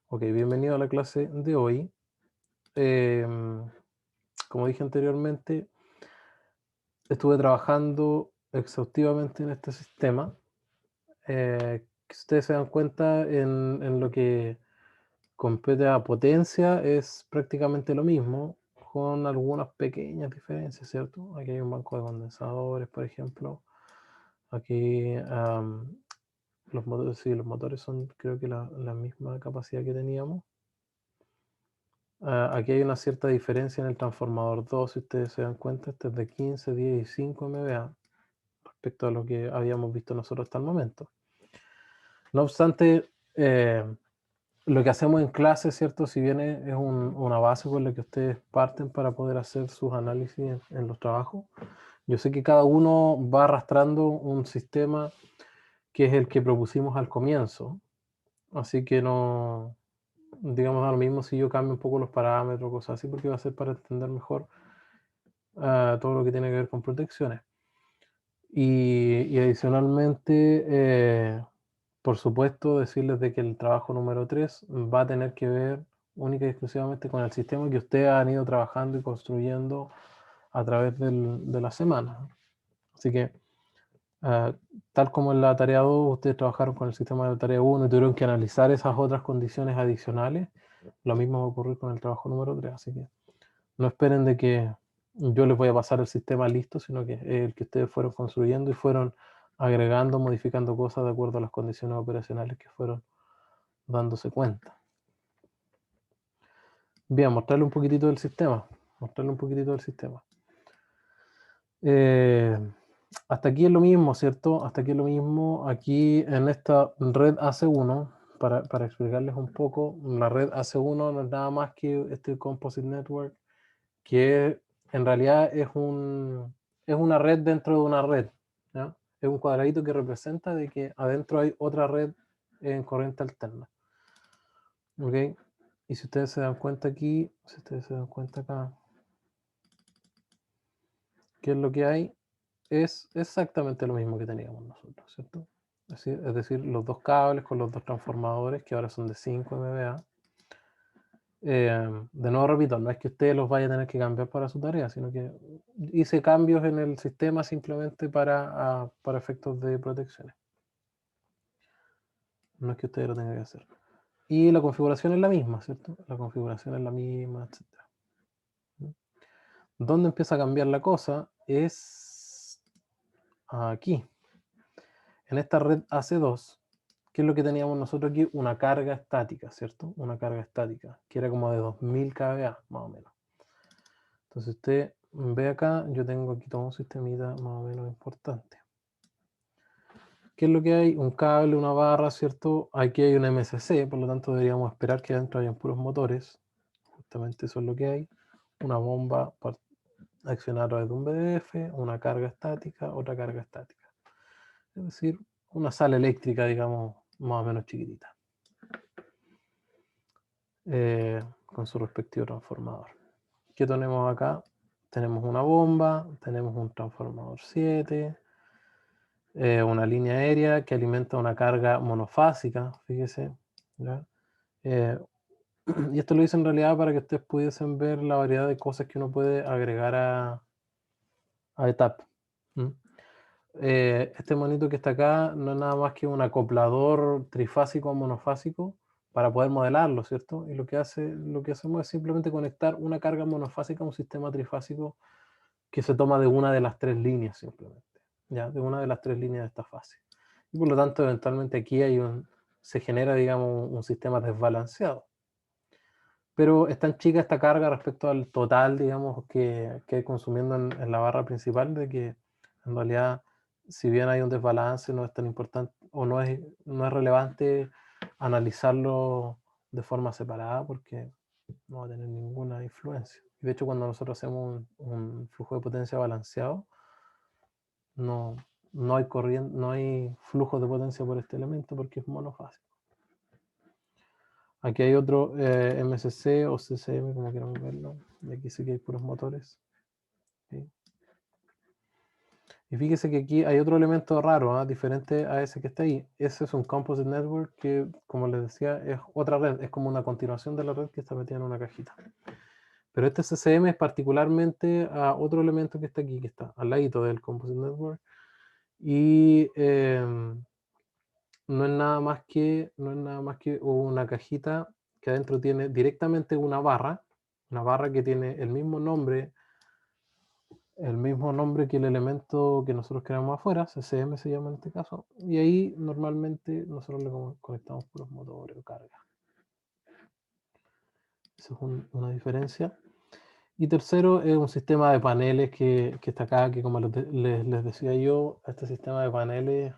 Ok, bienvenido a la clase de hoy. Em, Como dije anteriormente, estuve trabajando exhaustivamente en este sistema. Que si ustedes se dan cuenta, en lo que compete a potencia es prácticamente lo mismo, con algunas pequeñas diferencias, ¿cierto? Aquí hay un banco de condensadores, por ejemplo. Aquí los motores, sí, los motores son creo que la misma capacidad que teníamos. Aquí hay una cierta diferencia en el transformador 2, si ustedes se dan cuenta, este es de 15, 10 y 5 MVA respecto a lo que habíamos visto nosotros hasta el momento. No obstante, lo que hacemos en clase, ¿cierto? Si bien es una base con la que ustedes parten para poder hacer sus análisis en los trabajos, yo sé que cada uno va arrastrando un sistema que es el que propusimos al comienzo, así que no, digamos, da lo mismo si yo cambio un poco los parámetros, cosas así, porque va a ser para entender mejor todo lo que tiene que ver con protecciones. Y adicionalmente, por supuesto, decirles de que el trabajo número 3 va a tener que ver única y exclusivamente con el sistema que ustedes han ido trabajando y construyendo a través de la semana. Así que, ah, tal como en la tarea 2 ustedes trabajaron con el sistema de la tarea 1 y tuvieron que analizar esas otras condiciones adicionales, lo mismo va a ocurrir con el trabajo número 3. Así que no esperen de que yo les voy a pasar el sistema listo, sino que es el que ustedes fueron construyendo y fueron agregando, modificando cosas de acuerdo a las condiciones operacionales que fueron dándose cuenta. Bien, mostrarle un poquitito del sistema. Mostrarle un poquitito del sistema. Eh, Hasta aquí es lo mismo, ¿cierto? Hasta aquí es lo mismo. Aquí en esta red AC1, para explicarles un poco, la red AC1 no es nada más que este Composite Network, que en realidad es una red dentro de una red, ¿ya? Es un cuadradito que representa de que adentro hay otra red en corriente alterna. ¿Ok? Y si ustedes se dan cuenta aquí, si ustedes se dan cuenta acá, ¿qué es lo que hay? Es exactamente lo mismo que teníamos nosotros, ¿cierto? Es decir, los dos cables con los dos transformadores que ahora son de 5 MVA. De nuevo repito, no es que ustedes los vayan a tener que cambiar para su tarea, sino que hice cambios en el sistema simplemente para efectos de protecciones. No es que ustedes lo tengan que hacer. Y la configuración es la misma, ¿cierto? La configuración es la misma, etc. ¿Dónde empieza a cambiar la cosa? Es aquí, en esta red AC2. ¿Qué es lo que teníamos nosotros aquí? Una carga estática, ¿cierto? Una carga estática, que era como de 2000 kVA, más o menos. Entonces usted ve acá, yo tengo aquí todo un sistemita más o menos importante. ¿Qué es lo que hay? Un cable, una barra, ¿cierto? Aquí hay un MCC, por lo tanto deberíamos esperar que adentro hayan puros motores. Justamente eso es lo que hay. Una bomba para accionar a través de un VDF, una carga estática, otra carga estática. Es decir, una sala eléctrica, digamos, más o menos chiquitita. Con su respectivo transformador. ¿Qué tenemos acá? Tenemos una bomba, tenemos un transformador 7, una línea aérea que alimenta una carga monofásica, fíjese, ¿ya? Eh, y esto lo hice en realidad para que ustedes pudiesen ver la variedad de cosas que uno puede agregar a ETAP. ¿Mm? Este monito que está acá no es nada más que un acoplador trifásico o monofásico para poder modelarlo, ¿cierto? Y lo que hacemos es simplemente conectar una carga monofásica a un sistema trifásico que se toma de una de las tres líneas simplemente, ¿ya? De una de las tres líneas de esta fase. Y por lo tanto, eventualmente aquí se genera, digamos, un sistema desbalanceado. Pero es tan chica esta carga respecto al total, digamos, que hay consumiendo en la barra principal, de que en realidad, si bien hay un desbalance, no es tan importante o no es relevante analizarlo de forma separada porque no va a tener ninguna influencia. De hecho, cuando nosotros hacemos un flujo de potencia balanceado, no, no hay corriente, no hay flujo de potencia por este elemento porque es monofásico. Aquí hay otro MCC o CCM, como quieran verlo. Y aquí sí que hay puros motores. ¿Sí? Y fíjese que aquí hay otro elemento raro, diferente a ese que está ahí. Ese es un Composite Network que, como les decía, es otra red, es como una continuación de la red que está metida en una cajita. Pero este CCM es particularmente a otro elemento que está aquí, que está al ladito del Composite Network. Y no es nada más que una cajita que adentro tiene directamente una barra que tiene el mismo nombre que el elemento que nosotros creamos afuera, CCM se llama en este caso, y ahí normalmente nosotros le conectamos puros motores o carga. Esa es una diferencia. Y tercero es un sistema de paneles que está acá, que como les decía yo, este sistema de paneles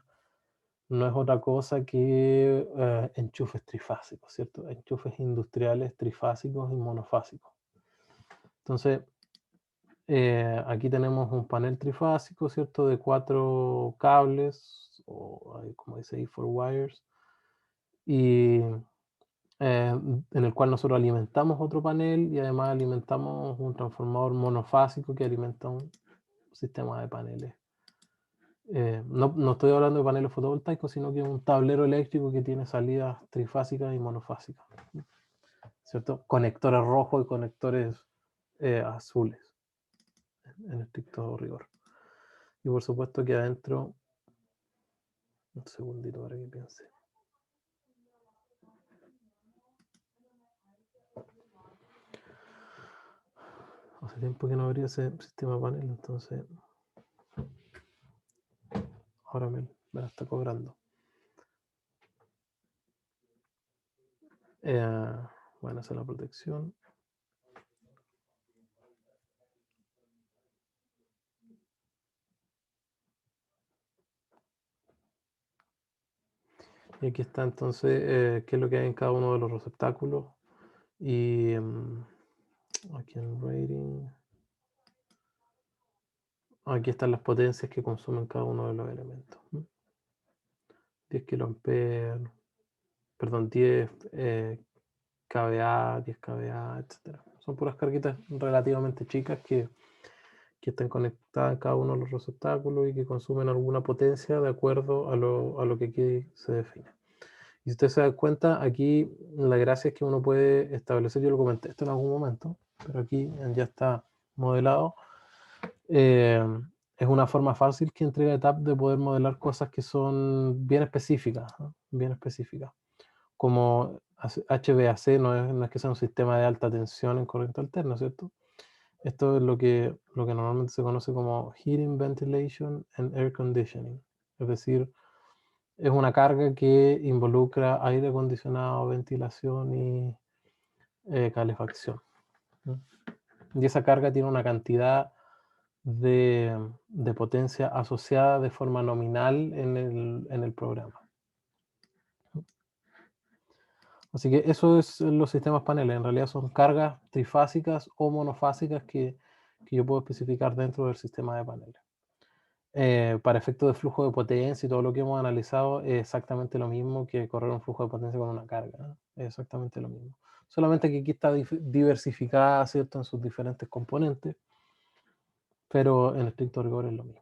no es otra cosa que enchufes trifásicos, ¿cierto? Enchufes industriales trifásicos y monofásicos. Entonces, aquí tenemos un panel trifásico, ¿cierto? De 4 cables, o como dice ahí, 4 wires, y en el cual nosotros alimentamos otro panel y además alimentamos un transformador monofásico que alimenta un sistema de paneles. No estoy hablando de paneles fotovoltaicos, sino que un tablero eléctrico que tiene salidas trifásicas y monofásicas, ¿cierto? Conectores rojos y conectores azules, en estricto rigor. Y por supuesto que adentro, un segundito para que piense. Hace tiempo que no abría ese sistema de panel, entonces ahora me la está cobrando. Bueno, esa es la protección. Y aquí está entonces qué es lo que hay en cada uno de los receptáculos. Y aquí en rating, aquí están las potencias que consumen cada uno de los elementos. 10 kiloamperes, perdón, 10 kVA, 10 kVA, etc. Son puras carguitas relativamente chicas que están conectadas en cada uno de los receptáculos y que consumen alguna potencia de acuerdo a lo que aquí se define. Y si usted se da cuenta, aquí la gracia es que uno puede establecer, yo lo comenté esto en algún momento, pero aquí ya está modelado. Es una forma fácil que entrega ETAP de poder modelar cosas que son bien específicas, ¿no? Bien específicas. Como HVAC no es que sea un sistema de alta tensión en corriente alterna, ¿cierto? Esto es lo que normalmente se conoce como Heating, Ventilation and Air Conditioning. Es decir, es una carga que involucra aire acondicionado, ventilación y calefacción. Y esa carga tiene una cantidad de potencia asociada de forma nominal en el programa. Así que eso es los sistemas paneles. En realidad son cargas trifásicas o monofásicas que yo puedo especificar dentro del sistema de paneles. Para efectos de flujo de potencia y todo lo que hemos analizado es exactamente lo mismo que correr un flujo de potencia con una carga, ¿no? Es exactamente lo mismo. Solamente que aquí está diversificada, ¿cierto?, en sus diferentes componentes, pero en estricto rigor es lo mismo.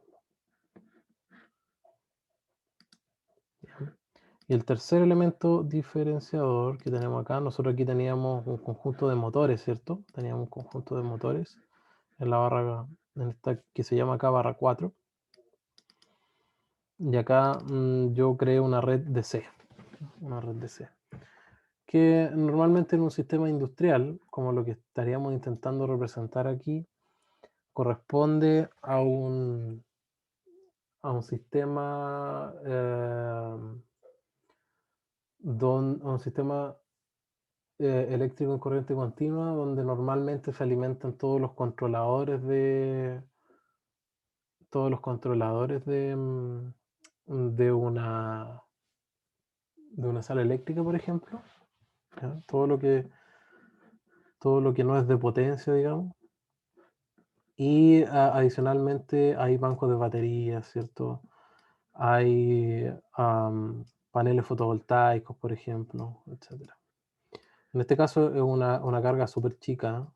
Y el tercer elemento diferenciador que tenemos acá, nosotros aquí teníamos un conjunto de motores, ¿cierto? Teníamos un conjunto de motores en la barra, en esta que se llama acá barra 4. Y acá yo creé una red de C, que normalmente en un sistema industrial, como lo que estaríamos intentando representar aquí, corresponde a un sistema eléctrico en corriente continua, donde normalmente se alimentan todos los controladores de una sala eléctrica, por ejemplo, ¿ya? Todo lo que no es de potencia, digamos. Y adicionalmente hay bancos de baterías, ¿cierto? Hay paneles fotovoltaicos, por ejemplo, etc. En este caso es una carga súper chica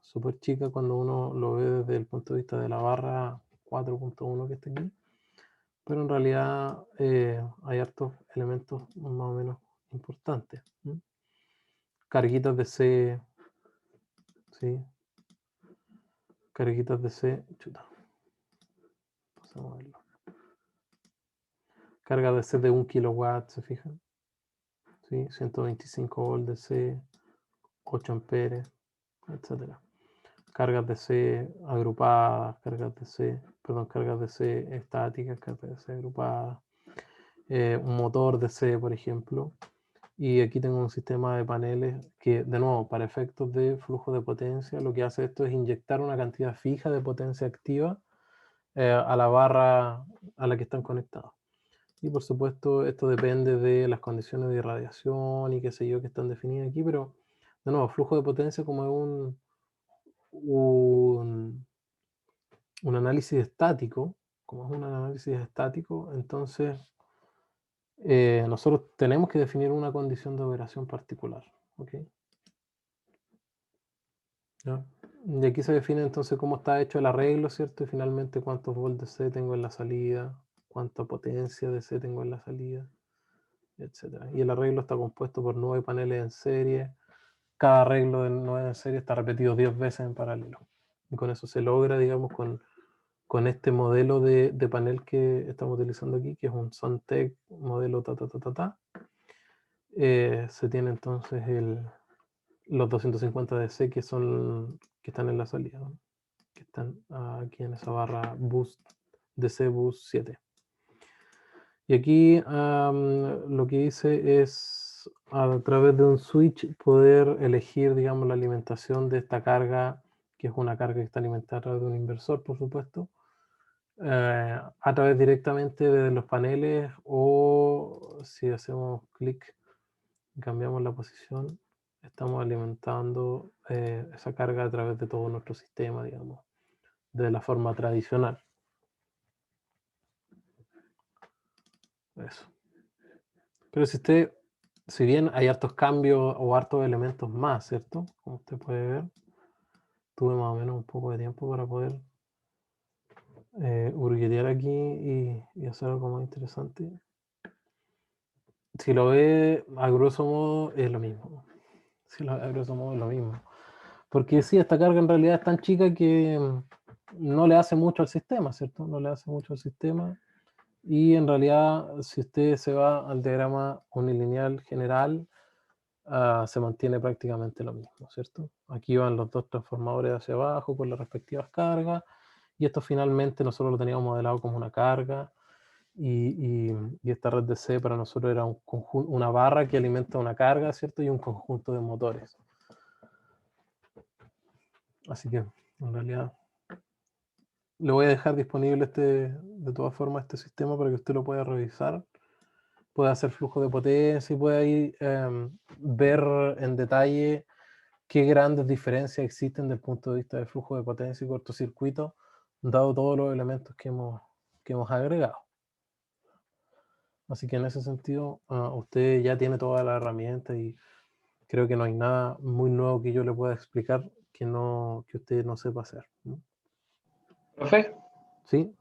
cuando uno lo ve desde el punto de vista de la barra 4.1 que está aquí. pero en realidad hay hartos elementos más o menos importantes. Carguitas de C, ¿sí? Carguitas de C, chuta. Pasamos a verlo. Carga de C de 1 kilowatt, ¿se fijan? ¿Sí? 125 volts de C, 8 amperes, etc. Cargas de C agrupadas, cargas de C estáticas, cargas de C agrupadas, un motor de C, por ejemplo. Y aquí tengo un sistema de paneles que, de nuevo, para efectos de flujo de potencia, lo que hace esto es inyectar una cantidad fija de potencia activa a la barra a la que están conectados. Y por supuesto, esto depende de las condiciones de irradiación y qué sé yo que están definidas aquí, pero de nuevo, flujo de potencia como es un análisis estático, entonces nosotros tenemos que definir una condición de operación particular. ¿Okay? ¿Ya? Y aquí se define entonces cómo está hecho el arreglo, ¿cierto? Y finalmente cuántos volts de C tengo en la salida, cuánta potencia de C tengo en la salida, etc. Y el arreglo está compuesto por 9 paneles en serie. Cada arreglo de 9 en serie está repetido 10 veces en paralelo. Y con eso se logra, digamos, con este modelo de panel que estamos utilizando aquí, que es un Sontec modelo se tiene entonces los 250 DC que están en la salida, ¿no? Que están aquí en esa barra boost DC boost 7. Y aquí lo que hice es a través de un switch poder elegir, digamos, la alimentación de esta carga, que es una carga que está alimentada a través de un inversor, por supuesto, a través directamente de los paneles, o si hacemos clic y cambiamos la posición, estamos alimentando esa carga a través de todo nuestro sistema, digamos, de la forma tradicional. Eso. Pero si bien hay hartos cambios o hartos elementos más, ¿cierto? Como usted puede ver, tuve más o menos un poco de tiempo para poder hurguetear aquí y hacer algo más interesante. Si lo ve a grosso modo es lo mismo. Si lo ve a grosso modo es lo mismo. Porque sí, esta carga en realidad es tan chica que no le hace mucho al sistema, ¿cierto? No le hace mucho al sistema. Y en realidad, si usted se va al diagrama unilineal general, se mantiene prácticamente lo mismo, ¿cierto? Aquí van los dos transformadores hacia abajo con las respectivas cargas, y esto finalmente nosotros lo teníamos modelado como una carga, y esta red de C para nosotros era una barra que alimenta una carga, ¿cierto? Y un conjunto de motores. Así que, en realidad, le voy a dejar disponible de todas formas este sistema para que usted lo pueda revisar, pueda hacer flujo de potencia y pueda ahí ver en detalle qué grandes diferencias existen desde el punto de vista de flujo de potencia y cortocircuito, dado todos los elementos que hemos agregado. Así que en ese sentido, usted ya tiene toda la herramienta y creo que no hay nada muy nuevo que yo le pueda explicar que usted no sepa hacer, ¿no? Profe, ¿Sí?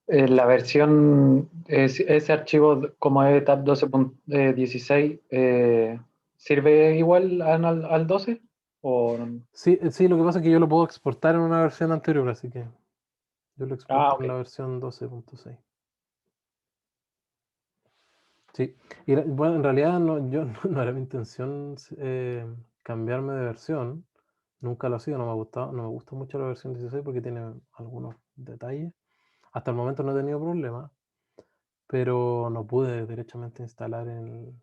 la versión, ese archivo como ETAP 12.16, ¿sirve igual al 12? ¿O... Sí, sí, lo que pasa es que yo lo puedo exportar en una versión anterior, así que yo lo Ah, exporto en ok. la versión 12.6. Sí, y bueno, en realidad no era mi intención cambiarme de versión, nunca lo ha sido, no me ha gustado, no me gusta mucho la versión 16 porque tiene algunos detalles. Hasta el momento no he tenido problemas, pero no pude derechamente instalar en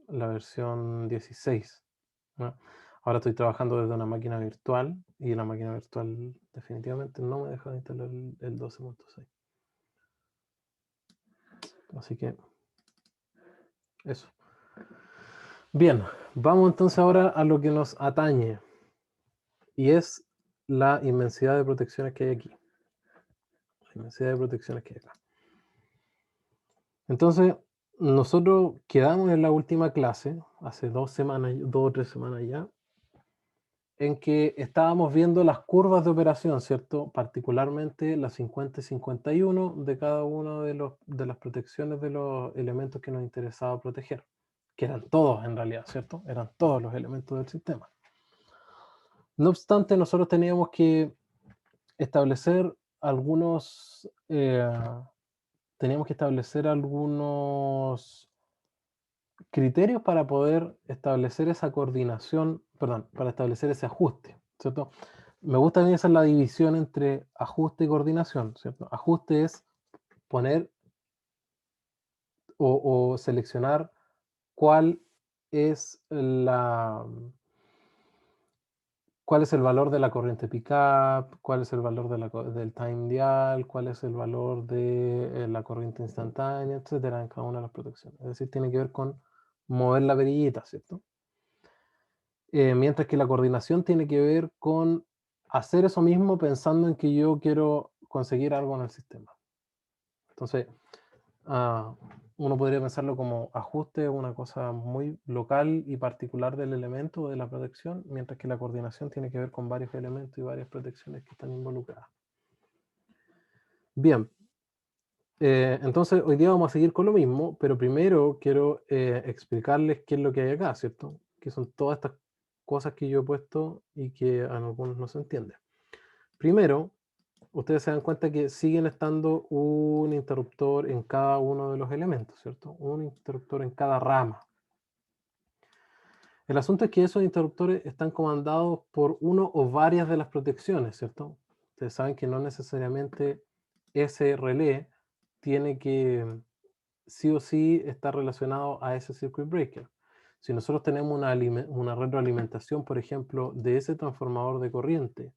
la versión 16, ¿no? Ahora estoy trabajando desde una máquina virtual y la máquina virtual definitivamente no me deja instalar el 12.6. Así que eso. Bien, vamos entonces ahora a lo que nos atañe, y es la inmensidad de protecciones que hay aquí. La inmensidad de protecciones que hay acá. Entonces, nosotros quedamos en la última clase, hace 2 semanas, 2 o 3 semanas ya, en que estábamos viendo las curvas de operación, ¿cierto? Particularmente las 50 y 51 de cada una de las protecciones de los elementos que nos interesaba proteger, que eran todos en realidad, ¿cierto? Eran todos los elementos del sistema. No obstante, nosotros teníamos que establecer algunos, criterios para poder establecer esa coordinación, perdón, para establecer ese ajuste, ¿cierto? Me gusta bien esa la división entre ajuste y coordinación, ¿cierto? Ajuste es poner o seleccionar cuál es cuál es el valor de la corriente pickup, cuál es el valor del time dial, cuál es el valor de la corriente instantánea, etcétera, en cada una de las protecciones. Es decir, tiene que ver con mover la perillita, ¿cierto? Mientras que la coordinación tiene que ver con hacer eso mismo pensando en que yo quiero conseguir algo en el sistema. Entonces, uno podría pensarlo como ajuste, una cosa muy local y particular del elemento o de la protección, mientras que la coordinación tiene que ver con varios elementos y varias protecciones que están involucradas. Bien, entonces hoy día vamos a seguir con lo mismo, pero primero quiero explicarles qué es lo que hay acá, ¿cierto? Que son todas estas cosas que yo he puesto y que a algunos no se entiende. Primero, ustedes se dan cuenta que siguen estando un interruptor en cada uno de los elementos, ¿cierto? Un interruptor en cada rama. El asunto es que esos interruptores están comandados por uno o varias de las protecciones, ¿cierto? Ustedes saben que no necesariamente ese relé tiene que sí o sí estar relacionado a ese circuit breaker. Si nosotros tenemos una retroalimentación, por ejemplo, de ese transformador de corriente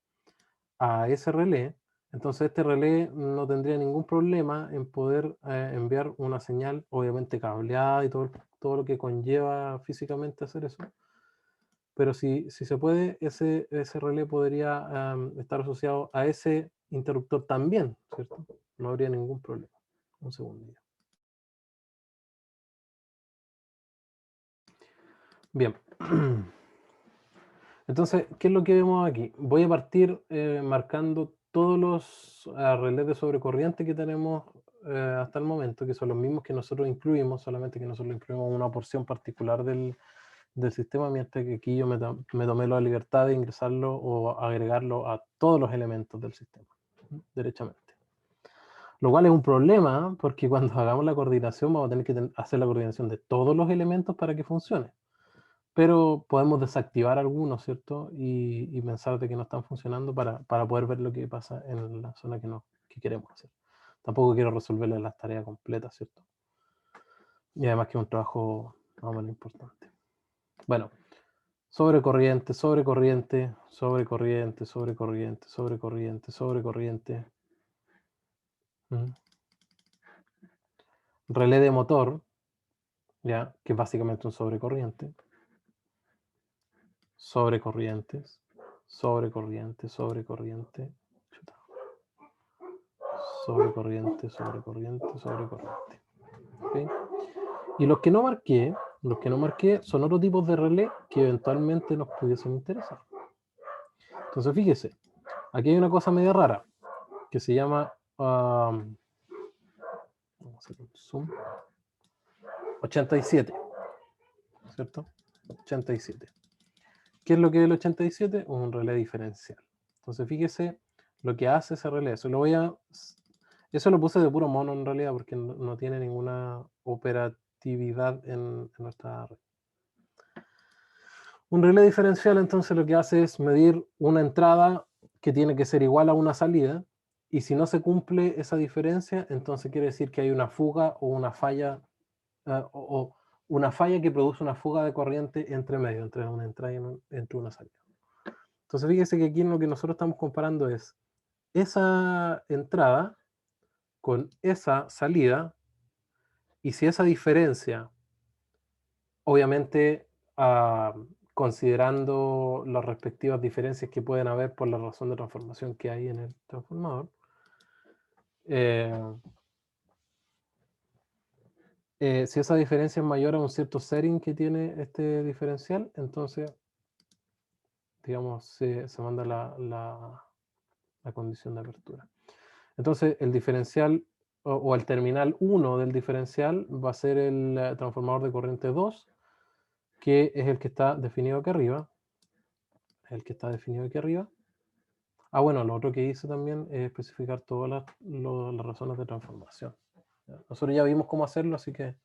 a ese relé, entonces este relé no tendría ningún problema en poder enviar una señal, obviamente cableada y todo lo que conlleva físicamente hacer eso. Pero si se puede, ese relé podría estar asociado a ese interruptor también, ¿cierto? No habría ningún problema. Un segundillo. Bien. Entonces, ¿qué es lo que vemos aquí? Voy a partir marcando todos los relés de sobrecorriente que tenemos hasta el momento, que son los mismos que nosotros incluimos, solamente que nosotros incluimos una porción particular del sistema, mientras que aquí yo me tomé la libertad de ingresarlo o agregarlo a todos los elementos del sistema, derechamente. Lo cual es un problema, porque cuando hagamos la coordinación vamos a tener que hacer la coordinación de todos los elementos para que funcione. Pero podemos desactivar algunos, ¿cierto? Y pensar de que no están funcionando para poder ver lo que pasa en la zona que queremos hacer. Tampoco quiero resolverle las tareas completas, ¿cierto? Y además que es un trabajo más o menos importante. Bueno, sobrecorriente, sobrecorriente, sobrecorriente, sobrecorriente, sobrecorriente, sobrecorriente. Relé de motor, ya, que es básicamente un sobrecorriente. Sobrecorrientes, sobrecorriente, sobrecorriente, sobrecorriente, sobrecorriente, sobrecorriente. ¿Okay? Y los que no marqué son otros tipos de relé que eventualmente nos pudiesen interesar. Entonces fíjese, aquí hay una cosa media rara que se llama vamos a hacer un zoom 87, ¿cierto? 87. ¿Qué es lo que es el 87? Un relé diferencial. Entonces fíjese lo que hace ese relé. Eso lo puse de puro mono en realidad porque no tiene ninguna operatividad en nuestra red. Un relé diferencial entonces lo que hace es medir una entrada que tiene que ser igual a una salida, y si no se cumple esa diferencia, entonces quiere decir que hay una fuga o una falla, o una falla que produce una fuga de corriente entre medio, entre una entrada y entre una salida. Entonces fíjese que aquí lo que nosotros estamos comparando es esa entrada con esa salida, y si esa diferencia, obviamente considerando las respectivas diferencias que pueden haber por la razón de transformación que hay en el transformador, si esa diferencia es mayor a un cierto setting que tiene este diferencial, entonces digamos, se manda la condición de apertura. Entonces, el diferencial o el terminal 1 del diferencial va a ser el transformador de corriente 2, que es el que está definido aquí arriba. El que está definido aquí arriba. Ah, bueno, lo otro que hice también es especificar todas las razones de transformación. ¿Ya? Nosotros ya vimos cómo hacerlo, así que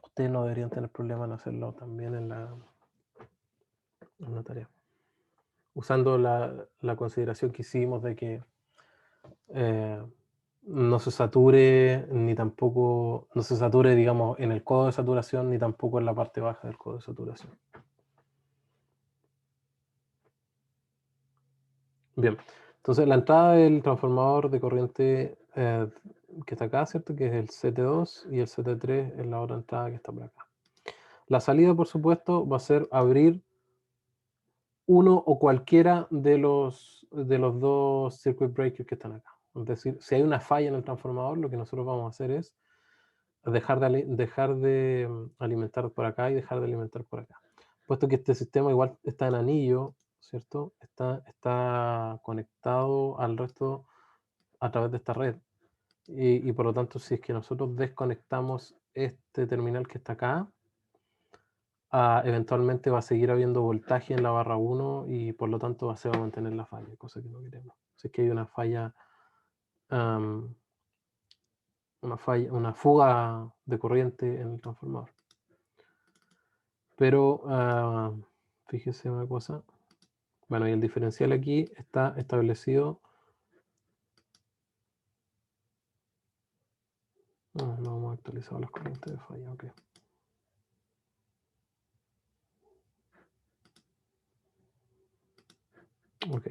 ustedes no deberían tener problema en hacerlo también en la tarea. Usando la consideración que hicimos de que no se sature, ni tampoco, no se sature, digamos, en el codo de saturación, ni tampoco en la parte baja del codo de saturación. Bien, entonces la entrada del transformador de corriente que está acá, ¿cierto? Que es el CT2 y el CT3 es la otra entrada que está por acá. La salida, por supuesto, va a ser abrir uno o cualquiera de los dos circuit breakers que están acá. Es decir, si hay una falla en el transformador, lo que nosotros vamos a hacer es dejar de alimentar por acá y dejar de alimentar por acá. Puesto que este sistema igual está en anillo, ¿cierto? Está conectado al resto a través de esta red. Y por lo tanto, si es que nosotros desconectamos este terminal que está acá, eventualmente va a seguir habiendo voltaje en la barra 1 y por lo tanto se va a mantener la falla, cosa que no queremos. Si es que hay una falla, una fuga de corriente en el transformador. Pero fíjese una cosa. Bueno, y el diferencial aquí está establecido. No hemos actualizado las corrientes de falla, ok. Ok.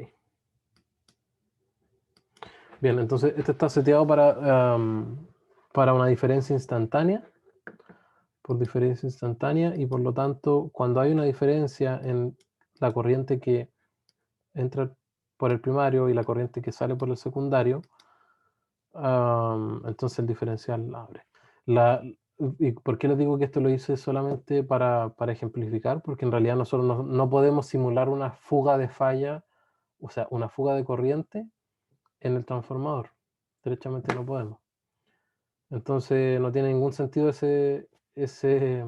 Bien, entonces este está seteado para una diferencia instantánea. Por diferencia instantánea y por lo tanto, cuando hay una diferencia en la corriente que entra por el primario y la corriente que sale por el secundario, entonces el diferencial abre. ¿Y por qué les digo que esto lo hice solamente para ejemplificar? Porque en realidad nosotros no podemos simular una fuga de falla, o sea, una fuga de corriente en el transformador. Derechamente no podemos. Entonces no tiene ningún sentido ese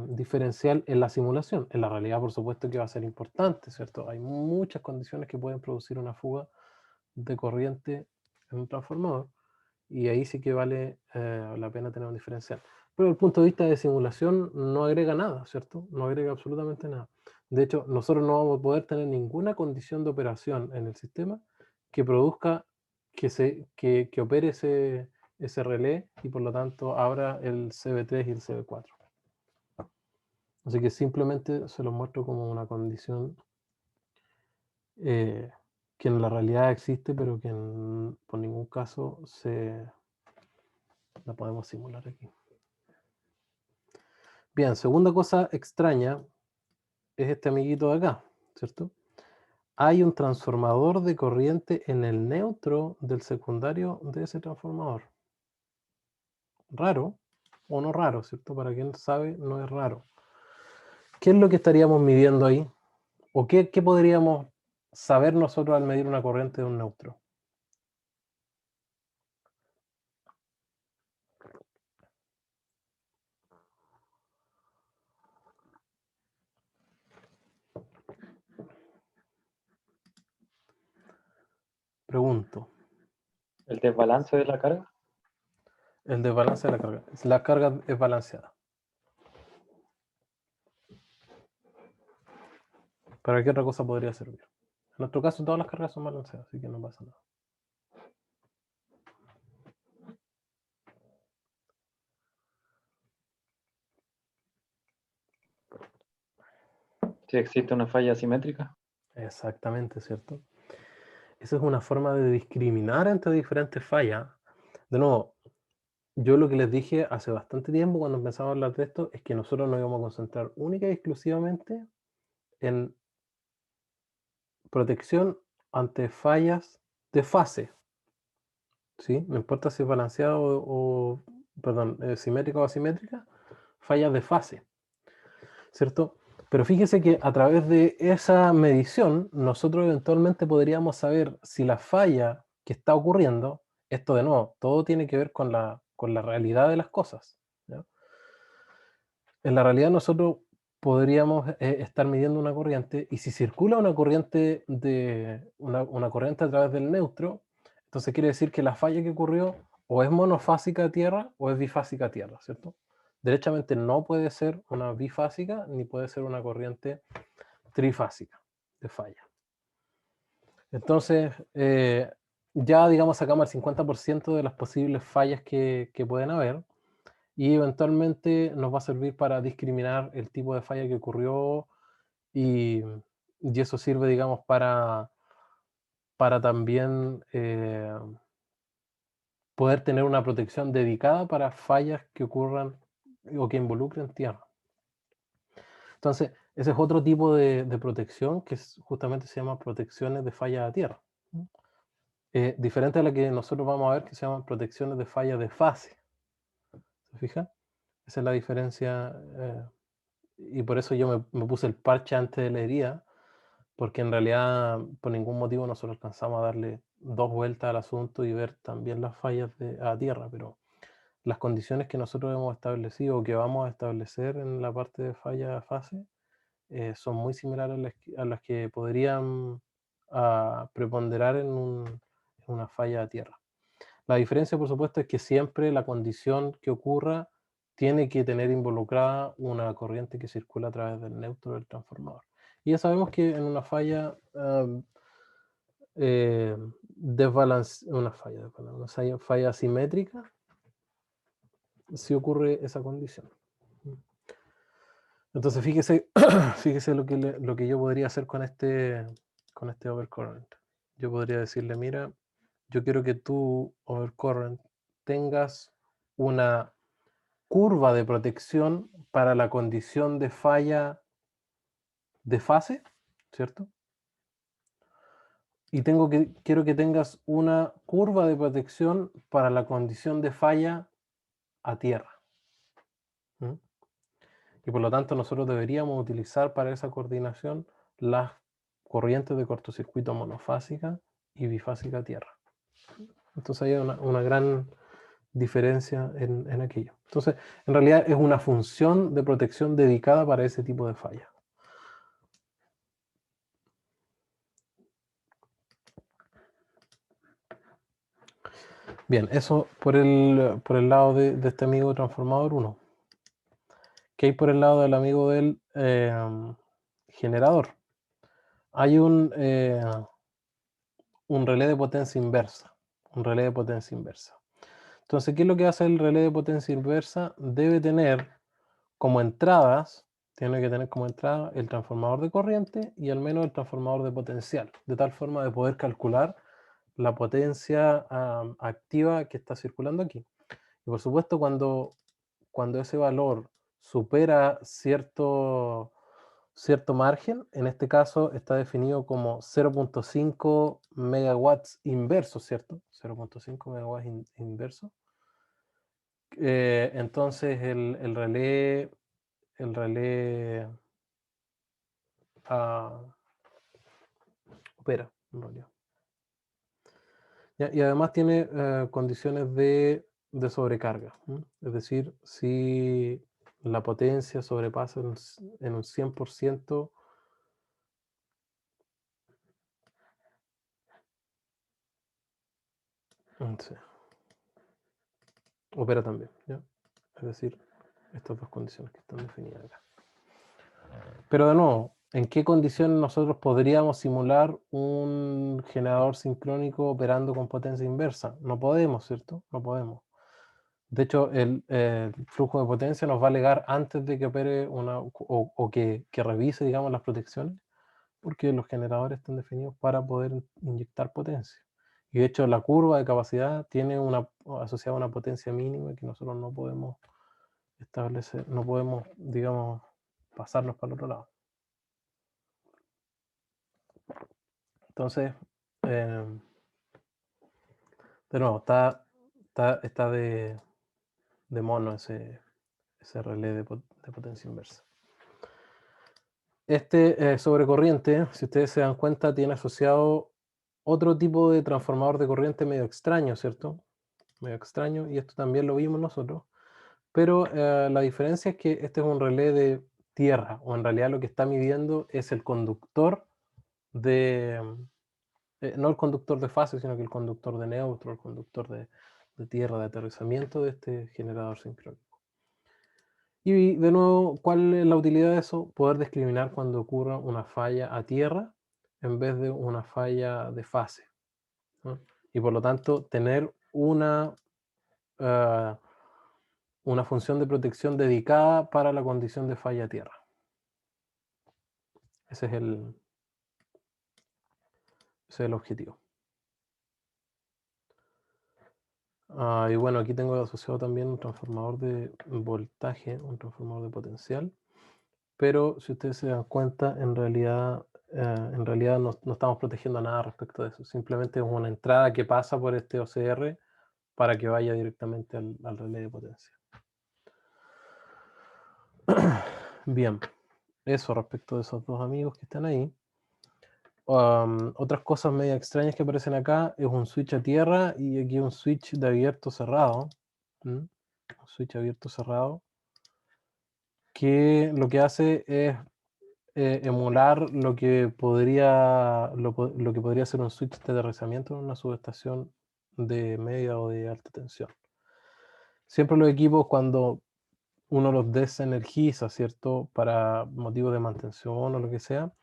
diferencial en la simulación. En la realidad, por supuesto que va a ser importante, ¿cierto? Hay muchas condiciones que pueden producir una fuga de corriente en un transformador y ahí sí que vale la pena tener un diferencial. Pero desde el punto de vista de simulación no agrega nada, ¿cierto? No agrega absolutamente nada. De hecho, nosotros no vamos a poder tener ninguna condición de operación en el sistema que produzca que opere ese relé y por lo tanto abra el CB3 y el CB4. Así que simplemente se los muestro como una condición que en la realidad existe, pero que por ningún caso la podemos simular aquí. Bien, segunda cosa extraña es este amiguito de acá, ¿cierto? Hay un transformador de corriente en el neutro del secundario de ese transformador. Raro, o no raro, ¿cierto? Para quien sabe, no es raro. ¿Qué es lo que estaríamos midiendo ahí? ¿O qué podríamos saber nosotros al medir una corriente de un neutro? Pregunto. ¿El desbalance de la carga? El desbalance de la carga. La carga es balanceada. ¿Para qué otra cosa podría servir? En nuestro caso, todas las cargas son balanceadas, así que no pasa nada. Si existe una falla asimétrica. Exactamente, ¿cierto? Esa es una forma de discriminar entre diferentes fallas. De nuevo, yo lo que les dije hace bastante tiempo cuando empezamos a hablar de esto es que nosotros nos íbamos a concentrar única y exclusivamente en protección ante fallas de fase. ¿Sí? No importa si es balanceado perdón, simétrica o asimétrica, fallas de fase. ¿Cierto? Pero fíjese que a través de esa medición, nosotros eventualmente podríamos saber si la falla que está ocurriendo, esto de nuevo, todo tiene que ver con la realidad de las cosas, ¿ya? En la realidad nosotros podríamos estar midiendo una corriente, y si circula una corriente una corriente a través del neutro, entonces quiere decir que la falla que ocurrió o es monofásica a tierra o es bifásica a tierra, ¿cierto? Derechamente no puede ser una bifásica ni puede ser una corriente trifásica de falla. Entonces, ya digamos sacamos el 50% de las posibles fallas que pueden haber, y eventualmente nos va a servir para discriminar el tipo de falla que ocurrió, y, y eso sirve, digamos, para también poder tener una protección dedicada para fallas que ocurran o que involucren tierra. Entonces, ese es otro tipo de protección que justamente se llama protecciones de falla a tierra. Diferente a la que nosotros vamos a ver, que se llaman protecciones de falla de fase. ¿Se fijan? Esa es la diferencia, y por eso yo me puse el parche antes de la herida, porque en realidad por ningún motivo nosotros alcanzamos a darle 2 vueltas al asunto y ver también las fallas a tierra, pero las condiciones que nosotros hemos establecido o que vamos a establecer en la parte de falla a fase son muy similares a las que podrían preponderar en una falla a tierra. La diferencia, por supuesto, es que siempre la condición que ocurra tiene que tener involucrada una corriente que circula a través del neutro del transformador. Y ya sabemos que en una falla una falla asimétrica, sí ocurre esa condición. Entonces fíjese, fíjese lo que yo podría hacer con este overcurrent. Yo podría decirle, mira, yo quiero que tu overcurrent tengas una curva de protección para la condición de falla de fase, ¿cierto? Y quiero que tengas una curva de protección para la condición de falla a tierra. ¿Mm? Y por lo tanto nosotros deberíamos utilizar para esa coordinación las corrientes de cortocircuito monofásica y bifásica a tierra. Entonces hay una gran diferencia en aquello. Entonces, en realidad es una función de protección dedicada para ese tipo de falla. Bien, eso por el lado de este amigo transformador 1. ¿Qué hay por el lado del amigo del generador? Hay un relé de potencia inversa. Un relé de potencia inversa. Entonces, ¿qué es lo que hace el relé de potencia inversa? Debe tener como entradas, tiene que tener como entrada el transformador de corriente y al menos el transformador de potencial, de tal forma de poder calcular la potencia activa que está circulando aquí. Y por supuesto, cuando ese valor supera cierto margen, en este caso está definido como 0.5 megawatts inverso, ¿cierto? 0.5 megawatts inverso. Entonces el relé opera, en realidad. Y además tiene condiciones de sobrecarga. Es decir, si la potencia sobrepasa en un 100%, sí, opera también, ¿ya? Es decir, estas dos condiciones que están definidas acá. Pero de nuevo, ¿en qué condiciones nosotros podríamos simular un generador sincrónico operando con potencia inversa? No podemos, ¿cierto? No podemos. De hecho, el flujo de potencia nos va a alegar antes de que opere o que revise, digamos, las protecciones, porque los generadores están definidos para poder inyectar potencia. Y de hecho, la curva de capacidad tiene asociada una potencia mínima que nosotros no podemos establecer, no podemos, digamos, pasarnos para el otro lado. Entonces, de nuevo, está de mono ese relé de potencia inversa. Este sobrecorriente, si ustedes se dan cuenta, tiene asociado otro tipo de transformador de corriente medio extraño, ¿cierto? Medio extraño, y esto también lo vimos nosotros. Pero la diferencia es que este es un relé de tierra, o en realidad lo que está midiendo es el conductor de, no el conductor de fase, sino que el conductor de neutro, el conductor de tierra, de aterrizamiento de este generador sincrónico. Y de nuevo, ¿cuál es la utilidad de eso? Poder discriminar cuando ocurra una falla a tierra en vez de una falla de fase, ¿no? Y por lo tanto, tener eh, una función de protección dedicada para la condición de falla a tierra. Ese es el objetivo. Y bueno, aquí tengo asociado también un transformador de voltaje, un transformador de potencial. Pero si ustedes se dan cuenta, en realidad no estamos protegiendo nada respecto de eso. Simplemente es una entrada que pasa por este OCR para que vaya directamente al relé de potencia. Bien, eso respecto de esos dos amigos que están ahí. Otras cosas medio extrañas que aparecen acá es un switch a tierra y aquí un switch de abierto cerrado. Un switch abierto cerrado que lo que hace es emular lo que podría ser un switch de aterrizamiento en una subestación de media o de alta tensión. Siempre los equipos, cuando uno los desenergiza, ¿cierto? Para motivos de mantención o lo que sea,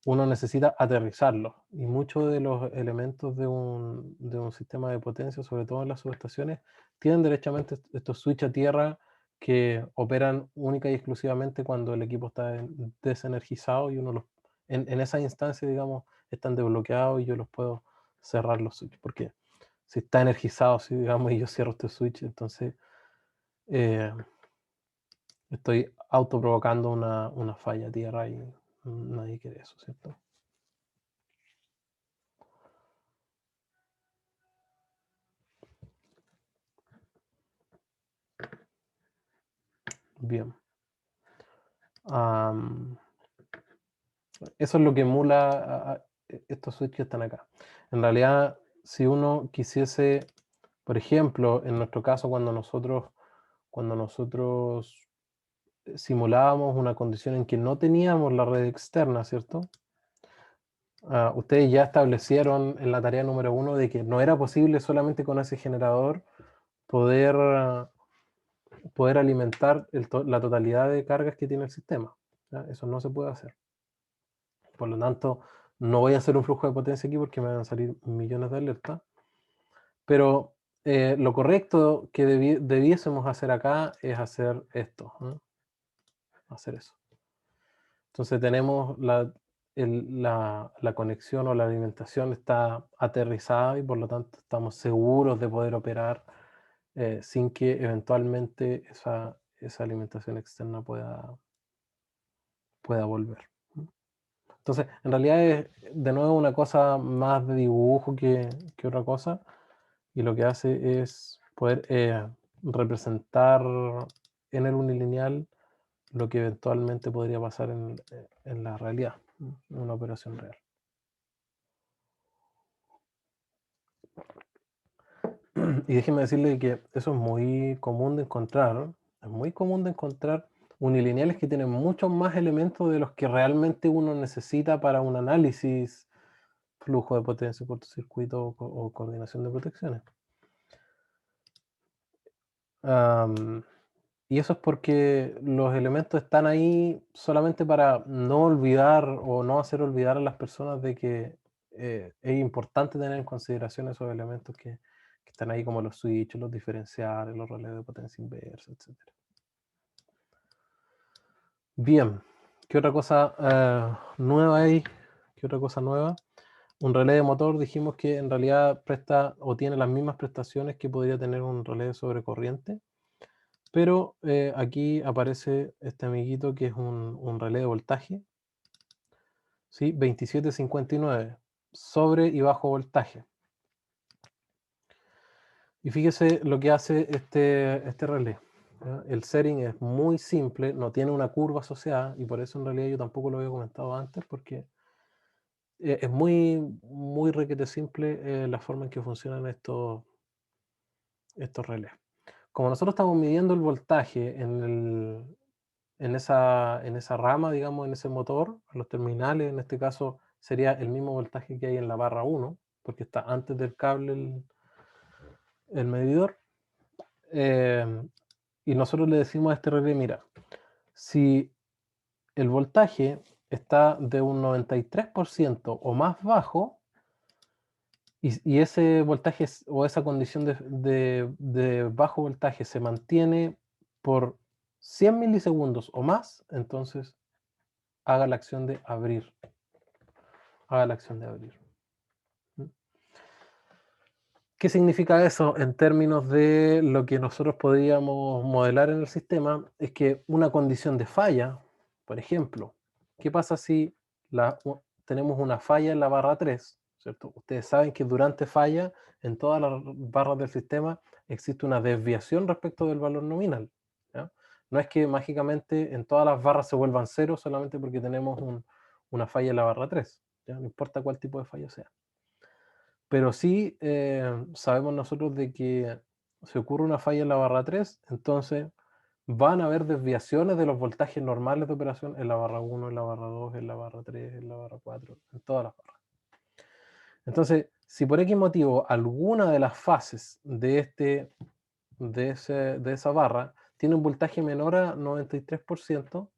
uno necesita aterrizarlos. Y muchos de los elementos de un sistema de potencia, sobre todo en las subestaciones, tienen derechamente estos switch a tierra que operan única y exclusivamente cuando el equipo está desenergizado y uno en esa instancia, digamos, están desbloqueados y yo los puedo cerrar los switches. Porque si está energizado, si digamos, y yo cierro este switch, entonces estoy autoprovocando una falla a tierra y nadie quiere eso, ¿cierto? Bien. Eso es lo que emula estos switches que están acá. En realidad, si uno quisiese, por ejemplo, en nuestro caso, cuando nosotros simulábamos una condición en que no teníamos la red externa, ¿cierto? Ustedes ya establecieron en la tarea número 1 de que no era posible solamente con ese generador poder alimentar la totalidad de cargas que tiene el sistema. ¿Ya? Eso no se puede hacer. Por lo tanto, no voy a hacer un flujo de potencia aquí porque me van a salir millones de alertas. Pero lo correcto que debiésemos hacer acá es hacer esto. Hacer eso. Entonces tenemos la conexión o la alimentación está aterrizada y por lo tanto estamos seguros de poder operar sin que eventualmente esa alimentación externa pueda volver. Entonces, en realidad es de nuevo una cosa más de dibujo que otra cosa, y lo que hace es poder representar en el unilineal lo que eventualmente podría pasar en la realidad, en una operación real. Y déjenme decirle que eso es muy común de encontrar, es muy común de encontrar unilineales que tienen muchos más elementos de los que realmente uno necesita para un análisis, flujo de potencia, cortocircuito o coordinación de protecciones. Y eso es porque los elementos están ahí solamente para no olvidar o no hacer olvidar a las personas de que es importante tener en consideración esos elementos que están ahí, como los switches, los diferenciales, los relés de potencia inversa, etc. Bien, ¿qué otra cosa nueva hay? ¿Qué otra cosa nueva? Un relé de motor dijimos que en realidad presta o tiene las mismas prestaciones que podría tener un relé de sobrecorriente. Pero aquí aparece este amiguito que es un relé de voltaje, ¿sí? 2759, sobre y bajo voltaje. Y fíjese lo que hace este relé. ¿ya? El setting es muy simple, no tiene una curva asociada, y por eso en realidad yo tampoco lo había comentado antes, porque es muy requete simple la forma en que funcionan estos relés. Como nosotros estamos midiendo el voltaje en esa rama, digamos, en ese motor, en los terminales, en este caso sería el mismo voltaje que hay en la barra 1, porque está antes del cable el medidor. Y nosotros le decimos a este relé, mira, si el voltaje está de un 93% o más bajo, y ese voltaje o esa condición de bajo voltaje se mantiene por 100 milisegundos o más, entonces haga la acción de abrir. Haga la acción de abrir. ¿Qué significa eso en términos de lo que nosotros podríamos modelar en el sistema? Es que una condición de falla, por ejemplo, ¿qué pasa si tenemos una falla en la barra 3? ¿Cierto? Ustedes saben que durante falla, en todas las barras del sistema, existe una desviación respecto del valor nominal, ¿ya? No es que mágicamente en todas las barras se vuelvan cero solamente porque tenemos una falla en la barra 3, ¿ya? No importa cuál tipo de falla sea. Pero sí sabemos nosotros de que si ocurre una falla en la barra 3, entonces van a haber desviaciones de los voltajes normales de operación en la barra 1, en la barra 2, en la barra 3, en la barra 4, en todas las barras. Entonces, si por X motivo alguna de las fases de esa barra tiene un voltaje menor a 93%,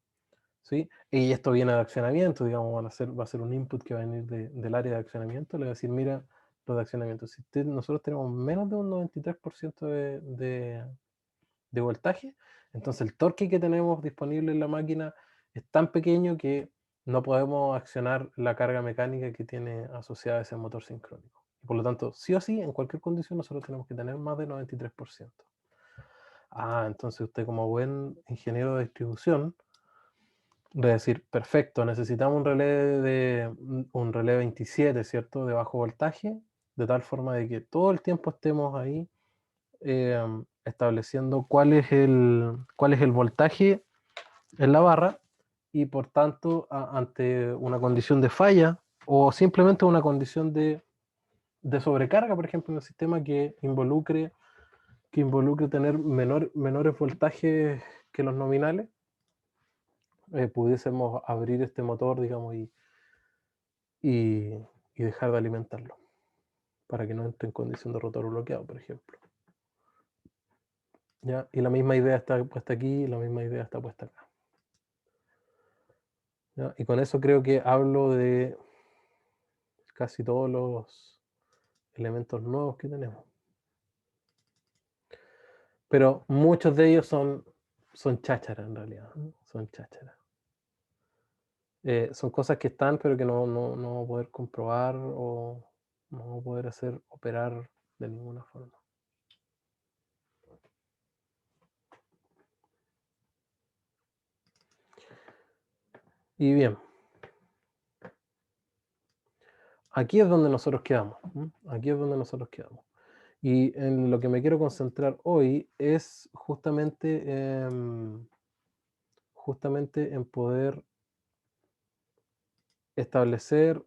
¿sí? Y esto viene de accionamiento, digamos, va a ser un input que va a venir del área de accionamiento, le va a decir, mira, los de accionamiento, si nosotros tenemos menos de un 93% de voltaje, entonces el torque que tenemos disponible en la máquina es tan pequeño que no podemos accionar la carga mecánica que tiene asociada ese motor sincrónico. Por lo tanto, sí o sí, en cualquier condición nosotros tenemos que tener más de 93%. Entonces usted como buen ingeniero de distribución, de decir, perfecto, necesitamos un relé 27, ¿cierto? De bajo voltaje, de tal forma de que todo el tiempo estemos ahí estableciendo cuál es el voltaje en la barra, y por tanto, ante una condición de falla o simplemente una condición de sobrecarga, por ejemplo, en el sistema que involucre tener menores voltajes que los nominales, pudiésemos abrir este motor, digamos, y dejar de alimentarlo, para que no entre en condición de rotor bloqueado, por ejemplo. ¿Ya? Y la misma idea está puesta aquí, y la misma idea está puesta acá. ¿Ya? Y con eso creo que hablo de casi todos los elementos nuevos que tenemos. Pero muchos de ellos son chácharas en realidad, ¿no? Son chácharas. Son cosas que están, pero que no vamos a poder comprobar o no vamos a poder hacer operar de ninguna forma. Y bien, aquí es donde nosotros quedamos. Aquí es donde nosotros quedamos. Y en lo que me quiero concentrar hoy es justamente en poder establecer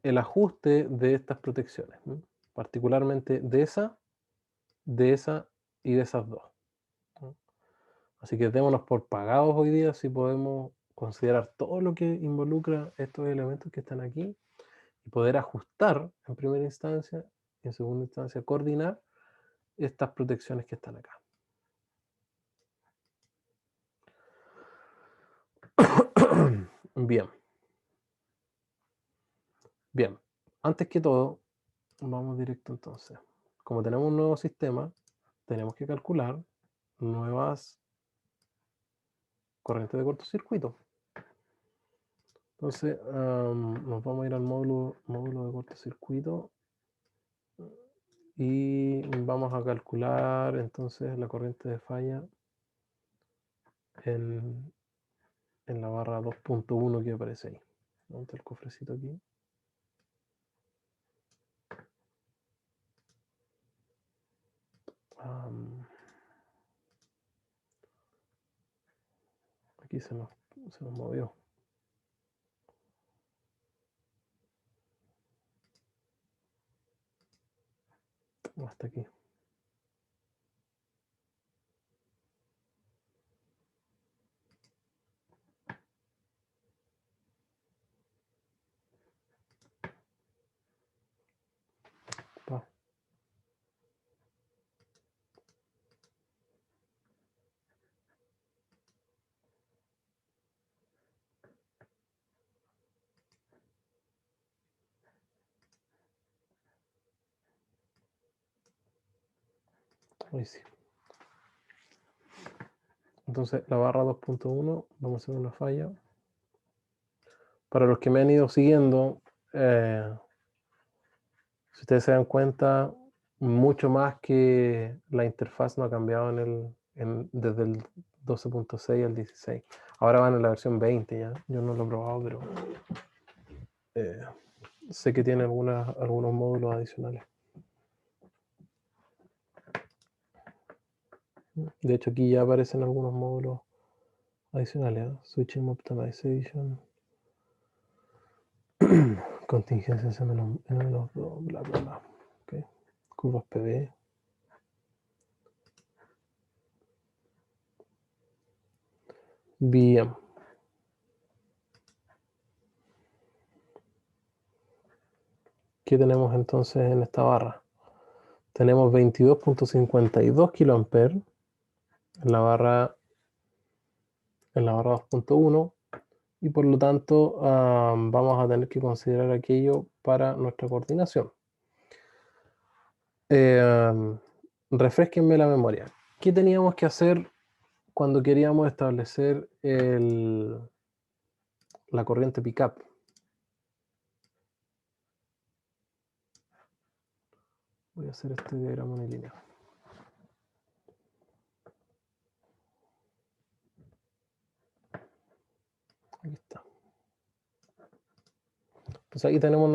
el ajuste de estas protecciones, particularmente de esa y de esas dos. Así que démonos por pagados hoy día si podemos considerar todo lo que involucra estos elementos que están aquí y poder ajustar en primera instancia y en segunda instancia coordinar estas protecciones que están acá. Bien. Bien. Antes que todo, vamos directo entonces. Como tenemos un nuevo sistema, tenemos que calcular nuevas corrientes de cortocircuito. Entonces, nos vamos a ir al módulo de cortocircuito y vamos a calcular entonces la corriente de falla en la barra 2.1 que aparece ahí. Vamos a el cofrecito aquí. Aquí se nos movió. Hasta aquí. Pa. Ahí sí. Entonces la barra 2.1, vamos a hacer una falla. Para los que me han ido siguiendo, si ustedes se dan cuenta, mucho más que la interfaz no ha cambiado desde el 12.6 al 16. Ahora van en la versión 20 ya. Yo no lo he probado, pero sé que tiene algunos módulos adicionales. De hecho, aquí ya aparecen algunos módulos adicionales. Switching Optimization. Contingencias M-2, bla, bla, bla. Okay. Curvas PV. VM. ¿Qué tenemos entonces en esta barra? Tenemos 22.52 kA en la barra 2.1 y por lo tanto vamos a tener que considerar aquello para nuestra coordinación. Refrésquenme la memoria. ¿Qué teníamos que hacer cuando queríamos establecer la corriente pickup? Voy a hacer este diagrama unilineal. Aquí está. Entonces aquí tenemos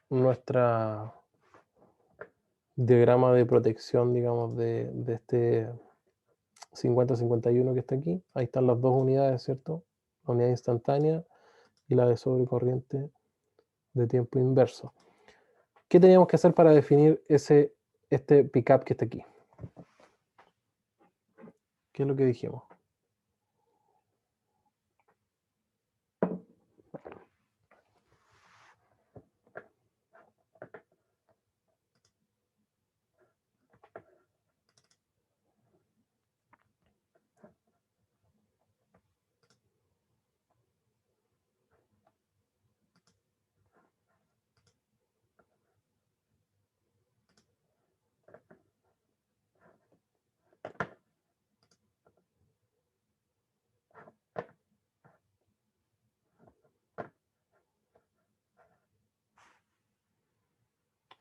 nuestra diagrama de protección, digamos, de este 50-51 que está aquí. Ahí están las dos unidades, ¿cierto? La unidad instantánea y la de sobrecorriente de tiempo inverso. ¿Qué teníamos que hacer para definir este pickup que está aquí? ¿Qué es lo que dijimos?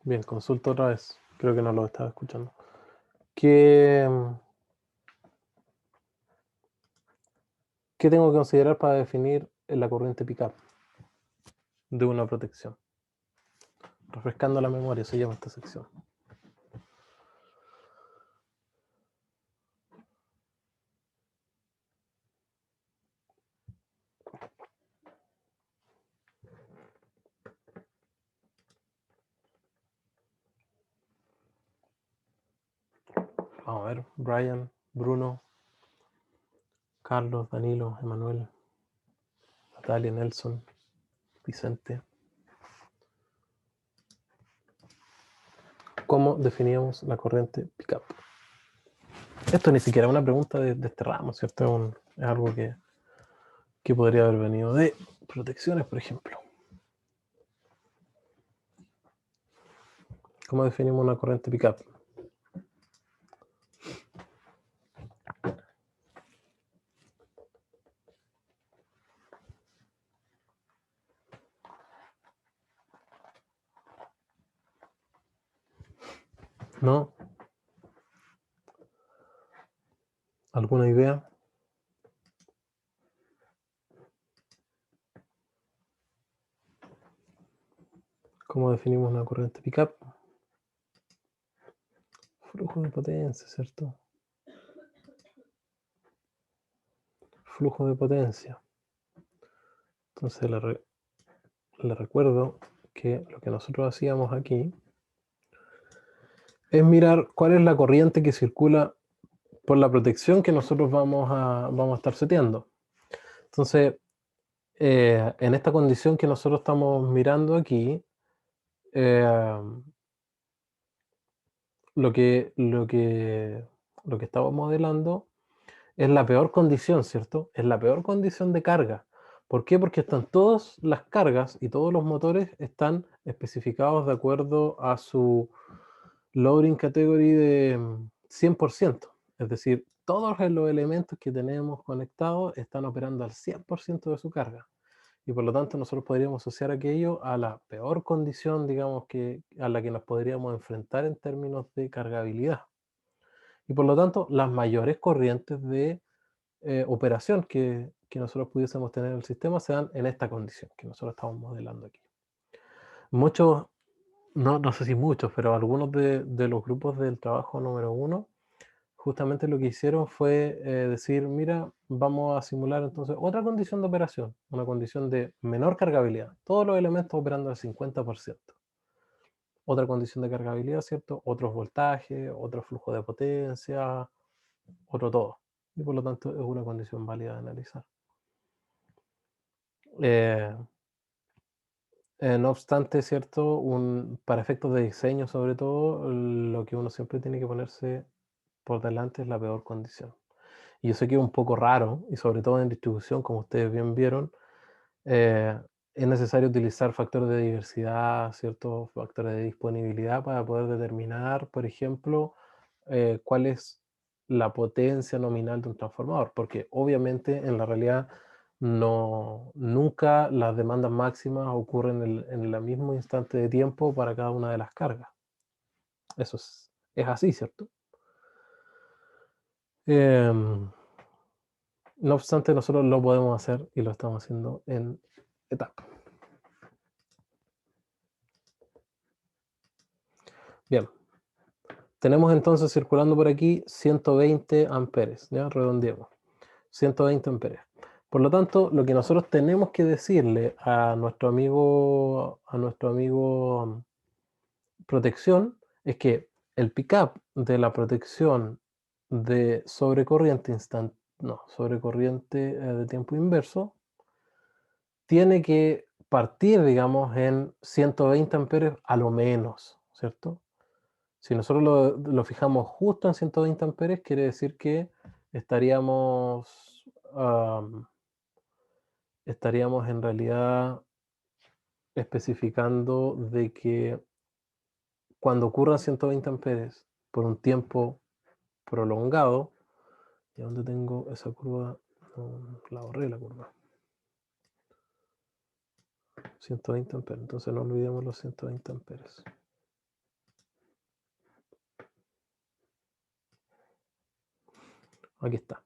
Bien, consulto otra vez. Creo que no lo estaba escuchando. ¿Qué tengo que considerar para definir la corriente pickup de una protección? Refrescando la memoria, se llama esta sección. Vamos a ver, Brian, Bruno, Carlos, Danilo, Emanuel, Natalia, Nelson, Vicente. ¿Cómo definíamos la corriente pickup? Esto ni siquiera es una pregunta de este ramo, ¿cierto? Es algo que podría haber venido de protecciones, por ejemplo. ¿Cómo definimos una corriente pickup? ¿No? ¿Alguna idea? ¿Cómo definimos una corriente pickup? Flujo de potencia, ¿cierto? flujo de potencia. Entonces le recuerdo que lo que nosotros hacíamos aquí es mirar cuál es la corriente que circula por la protección que nosotros vamos a estar seteando. Entonces, en esta condición que nosotros estamos mirando aquí, lo que estamos modelando es la peor condición, ¿cierto? Es la peor condición de carga. ¿Por qué? Porque están todas las cargas y todos los motores están especificados de acuerdo a su loading category de 100%. Es decir, todos los elementos que tenemos conectados están operando al 100% de su carga. Y por lo tanto nosotros podríamos asociar aquello a la peor condición, digamos, a la que nos podríamos enfrentar en términos de cargabilidad. Y por lo tanto, las mayores corrientes de operación que nosotros pudiésemos tener en el sistema se dan en esta condición que nosotros estamos modelando aquí. Muchos, no sé si muchos, pero algunos de los grupos del trabajo número 1, justamente lo que hicieron fue decir, mira, vamos a simular entonces otra condición de operación, una condición de menor cargabilidad, todos los elementos operando al 50%. Otra condición de cargabilidad, ¿cierto? Otros voltajes, otro flujo de potencia, otro todo. Y por lo tanto es una condición válida de analizar. No obstante, ¿cierto? Para efectos de diseño, sobre todo, lo que uno siempre tiene que ponerse por delante es la peor condición. Y yo sé que es un poco raro, y sobre todo en distribución, como ustedes bien vieron, es necesario utilizar factores de diversidad, ciertos factores de disponibilidad para poder determinar, por ejemplo, cuál es la potencia nominal de un transformador, porque obviamente en la realidad nunca las demandas máximas ocurren en el mismo instante de tiempo para cada una de las cargas. Eso es así, ¿cierto? No obstante, nosotros lo podemos hacer y lo estamos haciendo en etapas. Bien. Tenemos entonces circulando por aquí 120 amperes, ¿ya? Redondeemos. 120 amperes. Por lo tanto, lo que nosotros tenemos que decirle a nuestro amigo protección es que el pickup de la protección de sobrecorriente de tiempo inverso tiene que partir, digamos, en 120 amperes a lo menos, ¿cierto? Si nosotros lo fijamos justo en 120 amperes, quiere decir que estaríamos en realidad especificando de que cuando ocurran 120 amperes por un tiempo prolongado, ¿y dónde tengo esa curva? No, la borré la curva. 120 amperes, entonces no olvidemos los 120 amperes. Aquí está.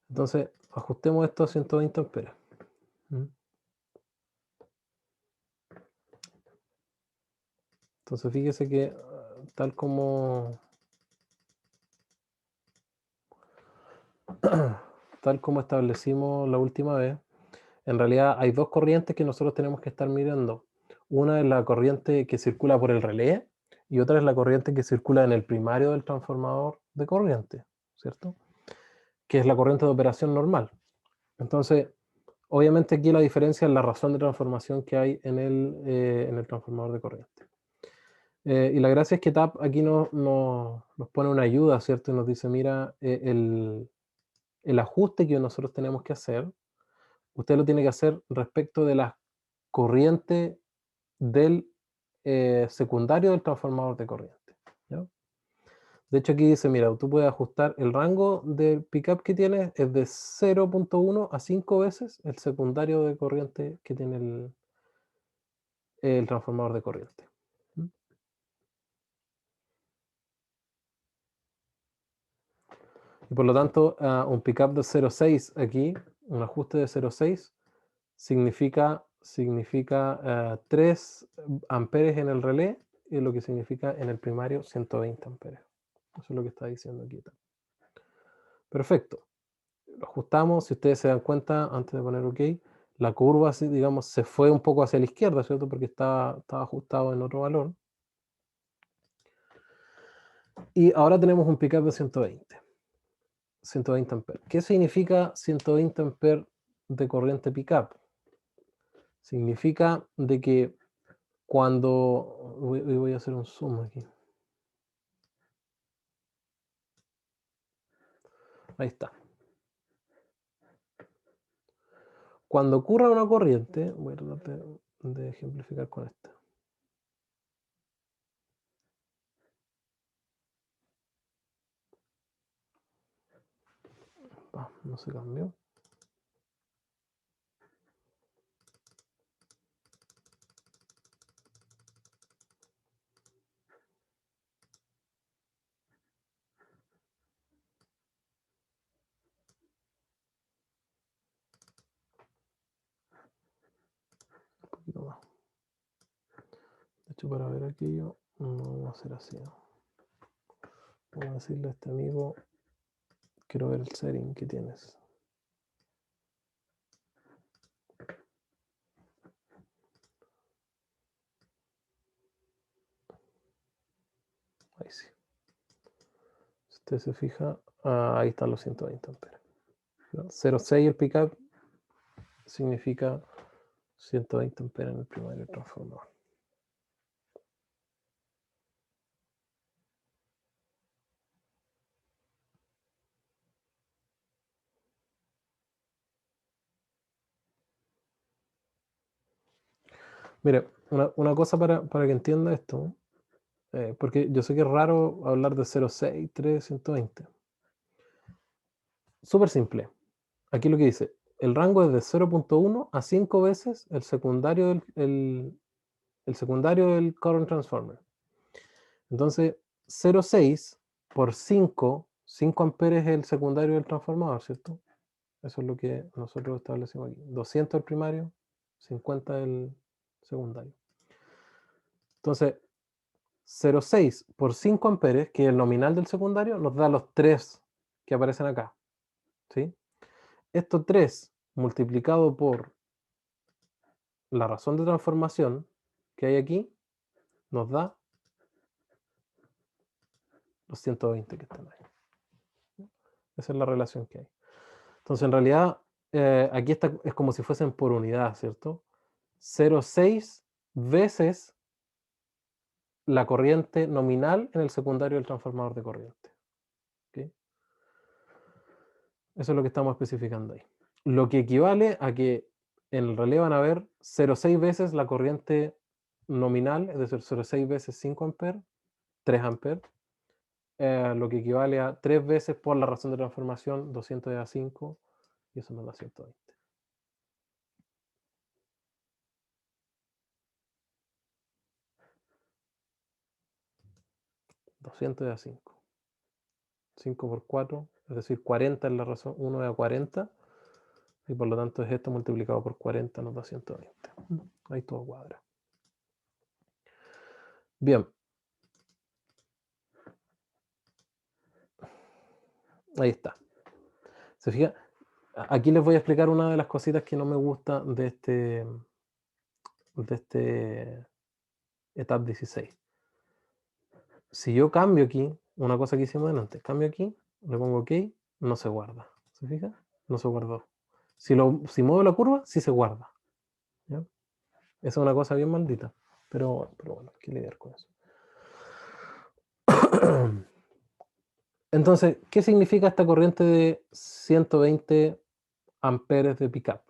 Entonces, ajustemos esto a 120 amperes. Entonces, fíjese que tal como establecimos la última vez, en realidad hay dos corrientes que nosotros tenemos que estar mirando. Una es la corriente que circula por el relé y otra es la corriente que circula en el primario del transformador de corriente, ¿cierto? Que es la corriente de operación normal. Entonces, obviamente aquí la diferencia es la razón de transformación que hay en el transformador de corriente. Y la gracia es que TAP aquí nos pone una ayuda, ¿cierto? Y nos dice, mira, el ajuste que nosotros tenemos que hacer, usted lo tiene que hacer respecto de la corriente del secundario del transformador de corriente, ¿ya? De hecho aquí dice, mira, tú puedes ajustar el rango del pickup que tienes, es de 0.1 a 5 veces el secundario de corriente que tiene el transformador de corriente. Y por lo tanto, un pickup de 0.6 aquí, un ajuste de 0.6, significa 3 amperes en el relé, y lo que significa en el primario 120 amperes. Eso es lo que está diciendo aquí. Perfecto. lo ajustamos, si ustedes se dan cuenta, antes de poner OK, la curva, digamos, se fue un poco hacia la izquierda, ¿cierto? Porque estaba ajustado en otro valor. Y ahora tenemos un pickup de 120 amperes. ¿Qué significa 120 amperes de corriente pickup? Significa de que cuando... Voy a hacer un zoom aquí. Ahí está. Cuando ocurra una corriente, voy a tratar de ejemplificar con esta. No se cambió. Un poquito más. De hecho, para ver aquello, no vamos a hacer así, ¿no? Vamos a decirle a este amigo, quiero ver el setting que tienes. Ahí sí. Si usted se fija, ahí están los 120 amperes. 0,6 el pickup significa 120 amperes en el primario transformador. Mire, una cosa para que entienda esto, porque yo sé que es raro hablar de 0,6, 3, 120. Súper simple. Aquí lo que dice, el rango es de 0,1 a 5 veces el secundario el secundario del current transformer. Entonces, 0,6 por 5 amperes es el secundario del transformador, ¿cierto? Eso es lo que nosotros establecimos aquí. 200 el primario, 50 el secundario. Entonces, 0,6 por 5 amperes, que es el nominal del secundario, nos da los 3 que aparecen acá. ¿Sí? Estos 3 multiplicado por la razón de transformación que hay aquí, nos da los 120 que están ahí. Esa es la relación que hay. Entonces, en realidad, aquí es como si fuesen por unidad, ¿cierto? 0,6 veces la corriente nominal en el secundario del transformador de corriente. ¿Okay? Eso es lo que estamos especificando ahí. Lo que equivale a que en el relé van a ver 0,6 veces la corriente nominal, es decir, 0,6 veces 5 amperes, 3 amperes, lo que equivale a 3 veces por la razón de transformación, 200 a 5, y eso nos da 120. 200 a 5. 5 por 4, es decir, 40 es la razón, 1 es a 40, y por lo tanto es esto multiplicado por 40 nos da 120. Ahí todo cuadra. Bien. Ahí está. ¿Se fija? Aquí les voy a explicar una de las cositas que no me gusta de este ETAP 16. Si yo cambio aquí, una cosa que hicimos antes, cambio aquí, le pongo OK, no se guarda. ¿Se fija? No se guardó. Si muevo la curva, sí se guarda. ¿Ya? Esa es una cosa bien maldita. Pero bueno, hay que lidiar con eso. Entonces, ¿qué significa esta corriente de 120 amperes de pickup?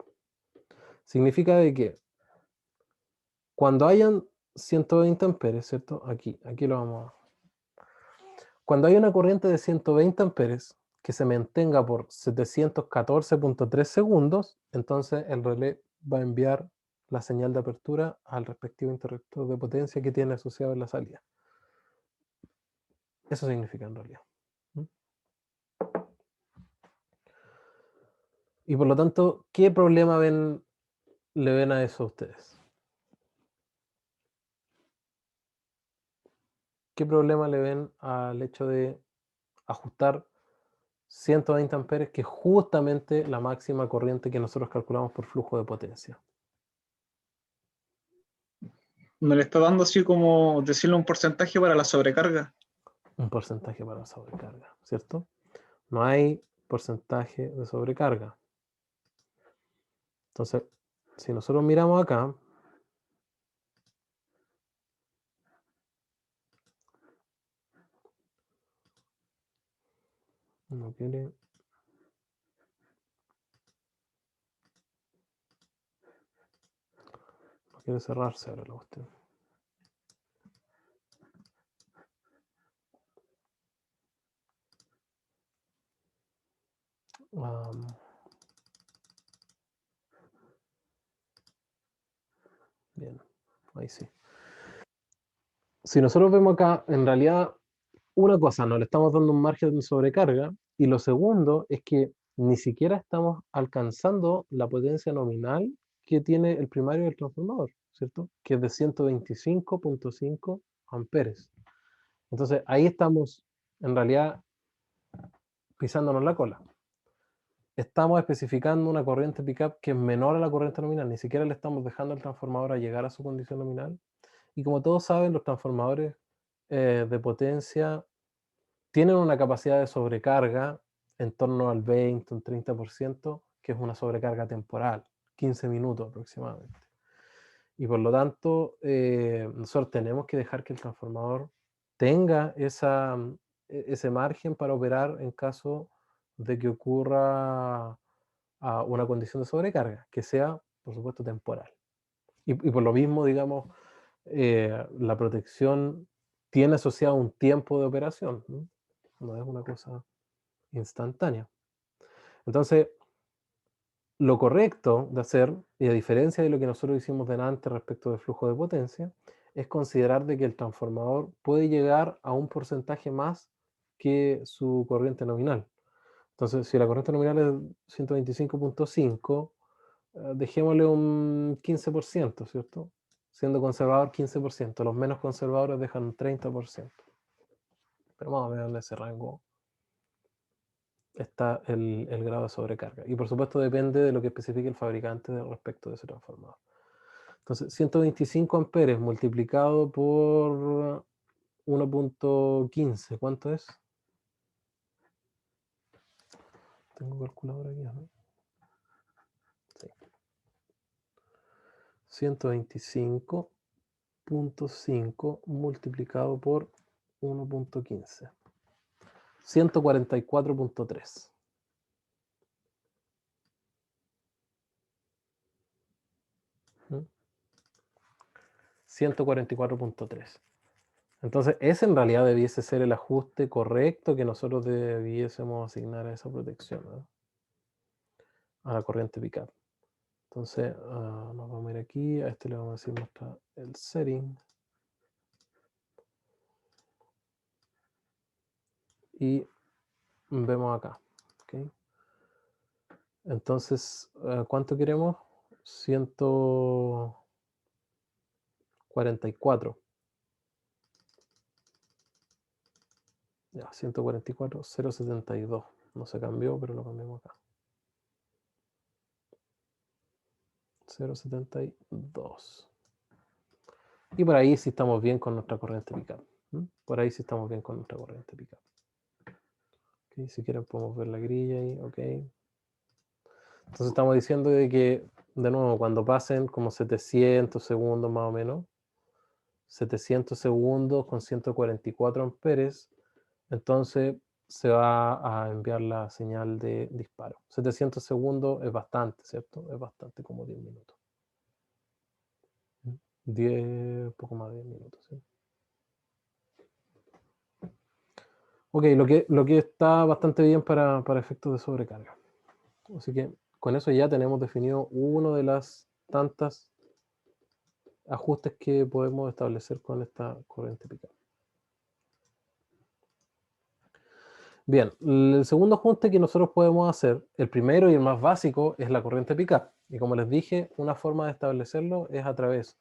Significa de que cuando hayan 120 amperes, ¿cierto? Aquí lo vamos a... Cuando hay una corriente de 120 amperes que se mantenga por 714.3 segundos, entonces el relé va a enviar la señal de apertura al respectivo interruptor de potencia que tiene asociado en la salida. Eso significa en realidad. Y por lo tanto, ¿qué problema le ven a eso a ustedes? ¿Qué problema le ven al hecho de ajustar 120 amperes, que es justamente la máxima corriente que nosotros calculamos por flujo de potencia. ¿No le está dando así como decirle un porcentaje para la sobrecarga? Un porcentaje para la sobrecarga, ¿cierto? No hay porcentaje de sobrecarga. Entonces, si nosotros miramos acá, no quiere cerrarse ahora la cuestión. Bien, ahí sí. Si nosotros vemos acá, en realidad, una cosa, nos le estamos dando un margen de sobrecarga, y lo segundo es que ni siquiera estamos alcanzando la potencia nominal que tiene el primario del transformador, ¿cierto? Que es de 125.5 amperes. Entonces, ahí estamos, en realidad, pisándonos la cola. Estamos especificando una corriente pickup que es menor a la corriente nominal, ni siquiera le estamos dejando al transformador a llegar a su condición nominal. Y como todos saben, los transformadores de potencia tienen una capacidad de sobrecarga en torno al 20, un 30%, que es una sobrecarga temporal, 15 minutos aproximadamente. Y por lo tanto, nosotros tenemos que dejar que el transformador tenga ese margen para operar en caso de que ocurra una condición de sobrecarga, que sea, por supuesto, temporal. Y por lo mismo, digamos, la protección tiene asociado un tiempo de operación, ¿no? No es una cosa instantánea. Entonces, lo correcto de hacer, y a diferencia de lo que nosotros hicimos delante respecto del flujo de potencia, es considerar de que el transformador puede llegar a un porcentaje más que su corriente nominal. Entonces, si la corriente nominal es 125.5, dejémosle un 15%, ¿cierto? Siendo conservador 15%, los menos conservadores dejan un 30%. Pero más o menos en ese rango está el grado de sobrecarga. Y por supuesto depende de lo que especifique el fabricante respecto de ese transformador. Entonces, 125 amperes multiplicado por 1.15, ¿cuánto es? Tengo calculadora aquí, ¿no? Sí. 125.5 multiplicado por 1.15. 144.3. 144.3. Entonces, ese en realidad debiese ser el ajuste correcto que nosotros debiésemos asignar a esa protección, ¿no? A la corriente pickup. Entonces, nos vamos a ir aquí, a este le vamos a decir el setting. Y vemos acá. ¿Okay? Entonces, ¿cuánto queremos? 144. Ya, 144, 0.72. No se cambió, pero lo cambiamos acá. 0.72. Y por ahí sí estamos bien con nuestra corriente pickup. Por ahí sí estamos bien con nuestra corriente pickup. Okay, si quieren podemos ver la grilla ahí, ok. Entonces estamos diciendo de que, de nuevo, cuando pasen como 700 segundos más o menos, 700 segundos con 144 amperes, entonces se va a enviar la señal de disparo. 700 segundos es bastante, ¿cierto? Es bastante, como 10 minutos. 10, poco más de 10 minutos, ¿sí? Ok, lo que está bastante bien para efectos de sobrecarga. Así que con eso ya tenemos definido uno de las tantas ajustes que podemos establecer con esta corriente pickup. Bien, el segundo ajuste que nosotros podemos hacer, el primero y el más básico, es la corriente pickup. Y como les dije, una forma de establecerlo es a través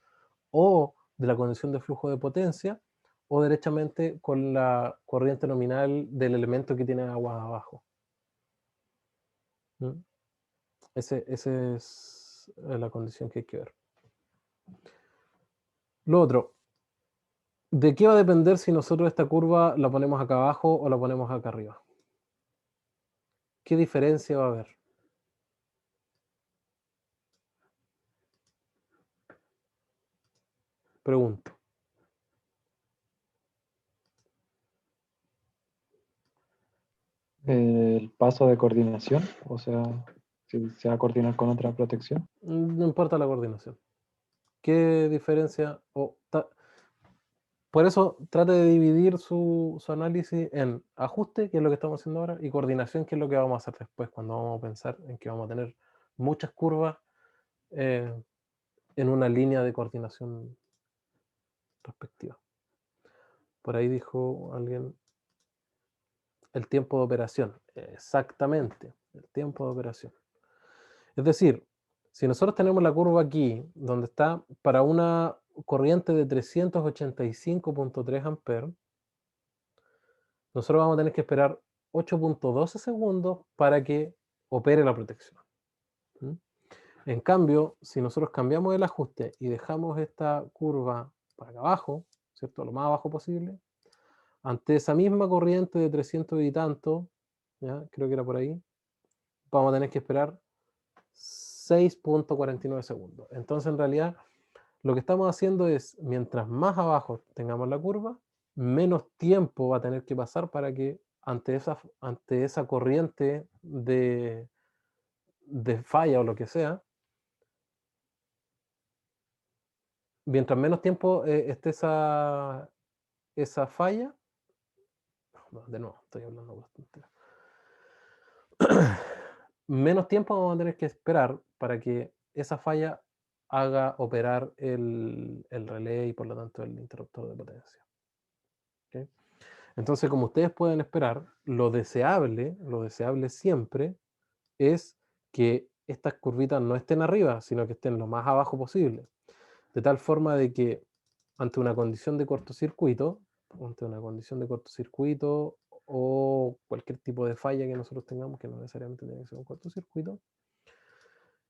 o de la condición de flujo de potencia o derechamente con la corriente nominal del elemento que tiene aguas abajo. ¿Mm? Ese es la condición que hay que ver. Lo otro, ¿de qué va a depender si nosotros esta curva la ponemos acá abajo o la ponemos acá arriba? ¿Qué diferencia va a haber? Pregunto. El paso de coordinación, o sea, si se va a coordinar con otra protección. No importa la coordinación. ¿Qué diferencia? Por eso trate de dividir su análisis en ajuste, que es lo que estamos haciendo ahora, y coordinación, que es lo que vamos a hacer después, cuando vamos a pensar en que vamos a tener muchas curvas en una línea de coordinación respectiva. Por ahí dijo alguien, el tiempo de operación. Exactamente, el tiempo de operación. Es decir, si nosotros tenemos la curva aquí, donde está para una corriente de 385.3 amperes, nosotros vamos a tener que esperar 8.12 segundos para que opere la protección. ¿Mm? En cambio, si nosotros cambiamos el ajuste y dejamos esta curva para acá abajo, ¿cierto? Lo más abajo posible, ante esa misma corriente de 300 y tanto, ¿ya? Creo que era por ahí, vamos a tener que esperar 6.49 segundos. Entonces, en realidad, lo que estamos haciendo es, mientras más abajo tengamos la curva, menos tiempo va a tener que pasar para que ante esa corriente de falla o lo que sea, mientras menos tiempo esté esa falla, no, de nuevo, estoy hablando bastante. Menos tiempo vamos a tener que esperar para que esa falla haga operar el relé y por lo tanto el interruptor de potencia. ¿Okay? Entonces, como ustedes pueden esperar, lo deseable siempre es que estas curvitas no estén arriba, sino que estén lo más abajo posible. De tal forma de que ante una condición de cortocircuito o cualquier tipo de falla que nosotros tengamos, que no necesariamente tiene que ser un cortocircuito,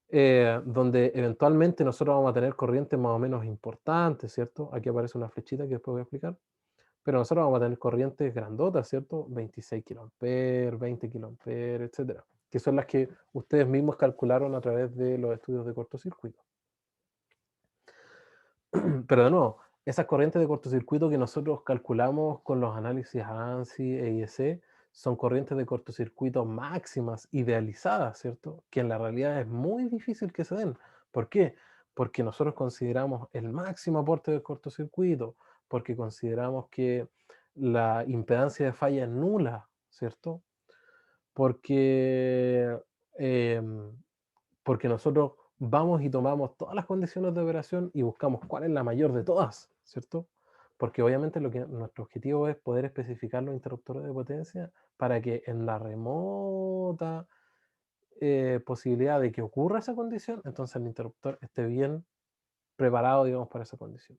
donde eventualmente nosotros vamos a tener corrientes más o menos importantes, ¿cierto? Aquí aparece una flechita que después voy a explicar. Pero nosotros vamos a tener corrientes grandotas, ¿cierto? 26 kA, 20 kA, etcétera, que son las que ustedes mismos calcularon a través de los estudios de cortocircuito. Pero de nuevo, esas corrientes de cortocircuito que nosotros calculamos con los análisis ANSI e IEC son corrientes de cortocircuito máximas, idealizadas, ¿cierto? Que en la realidad es muy difícil que se den. ¿Por qué? Porque nosotros consideramos el máximo aporte del cortocircuito, porque consideramos que la impedancia de falla es nula, ¿cierto? Porque, porque nosotros vamos y tomamos todas las condiciones de operación y buscamos cuál es la mayor de todas, ¿cierto? Porque obviamente nuestro objetivo es poder especificar los interruptores de potencia para que en la remota posibilidad de que ocurra esa condición, entonces el interruptor esté bien preparado, digamos, para esa condición.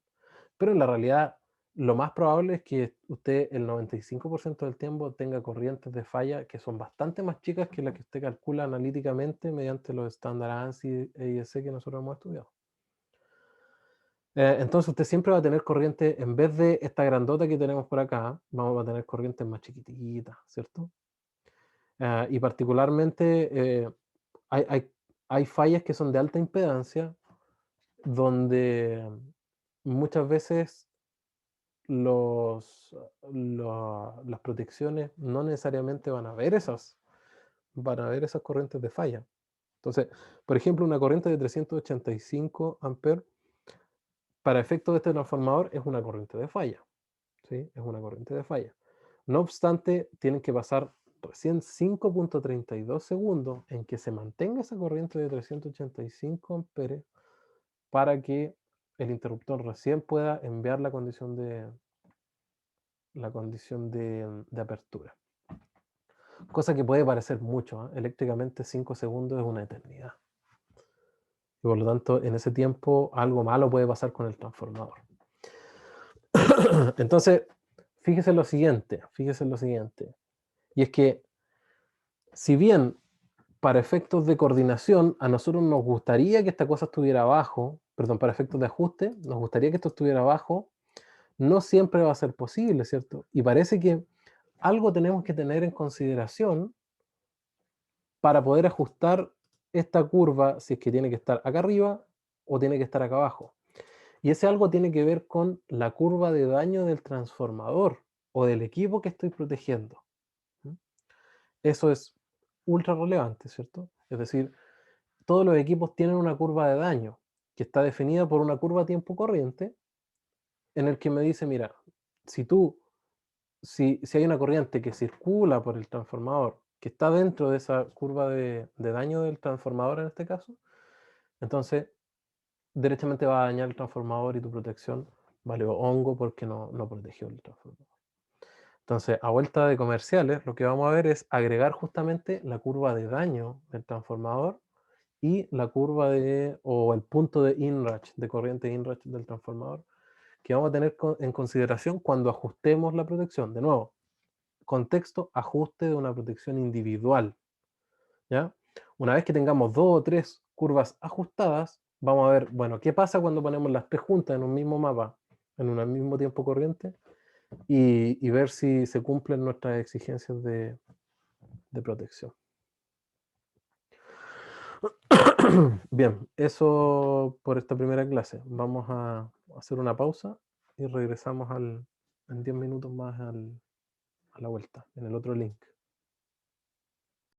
Pero en la realidad, lo más probable es que usted el 95% del tiempo tenga corrientes de falla que son bastante más chicas que las que usted calcula analíticamente mediante los estándares ANSI e IEC que nosotros hemos estudiado. Entonces usted siempre va a tener corriente, en vez de esta grandota que tenemos por acá, vamos a tener corrientes más chiquititas, ¿cierto? Y particularmente hay fallas que son de alta impedancia, donde muchas veces las protecciones no necesariamente van a ver esas corrientes de falla. Entonces, por ejemplo, una corriente de 385 amperes, para efectos de este transformador, es una corriente de falla. ¿Sí? Es una corriente de falla. No obstante, tienen que pasar recién 5.32 segundos en que se mantenga esa corriente de 385 amperes para que el interruptor recién pueda enviar la condición de apertura. Cosa que puede parecer mucho, ¿eh? Eléctricamente 5 segundos es una eternidad. Y por lo tanto, en ese tiempo algo malo puede pasar con el transformador. Entonces, fíjese en lo siguiente. Y es que, si bien para efectos de coordinación, a nosotros nos gustaría que esta cosa estuviera abajo, perdón, para efectos de ajuste, nos gustaría que esto estuviera abajo, no siempre va a ser posible, ¿cierto? Y parece que algo tenemos que tener en consideración para poder ajustar esta curva, si es que tiene que estar acá arriba o tiene que estar acá abajo. Y ese algo tiene que ver con la curva de daño del transformador o del equipo que estoy protegiendo. ¿Mm? Eso es ultra relevante, ¿cierto? Es decir, todos los equipos tienen una curva de daño que está definida por una curva tiempo corriente en el que me dice, mira, si hay una corriente que circula por el transformador, que está dentro de esa curva de daño del transformador en este caso, entonces derechamente va a dañar el transformador y tu protección valió hongo porque no protegió el transformador. Entonces, a vuelta de comerciales, lo que vamos a ver es agregar justamente la curva de daño del transformador y la curva o el punto de inrush, de corriente inrush del transformador, que vamos a tener en consideración cuando ajustemos la protección. De nuevo, contexto, ajuste de una protección individual, ¿ya? Una vez que tengamos 2 o 3 curvas ajustadas, vamos a ver, bueno, ¿qué pasa cuando ponemos las 3 juntas en un mismo mapa, en un mismo tiempo corriente? Y ver si se cumplen nuestras exigencias de protección. Bien, eso por esta primera clase. Vamos a hacer una pausa y regresamos en 10 minutos más a la vuelta, en el otro link.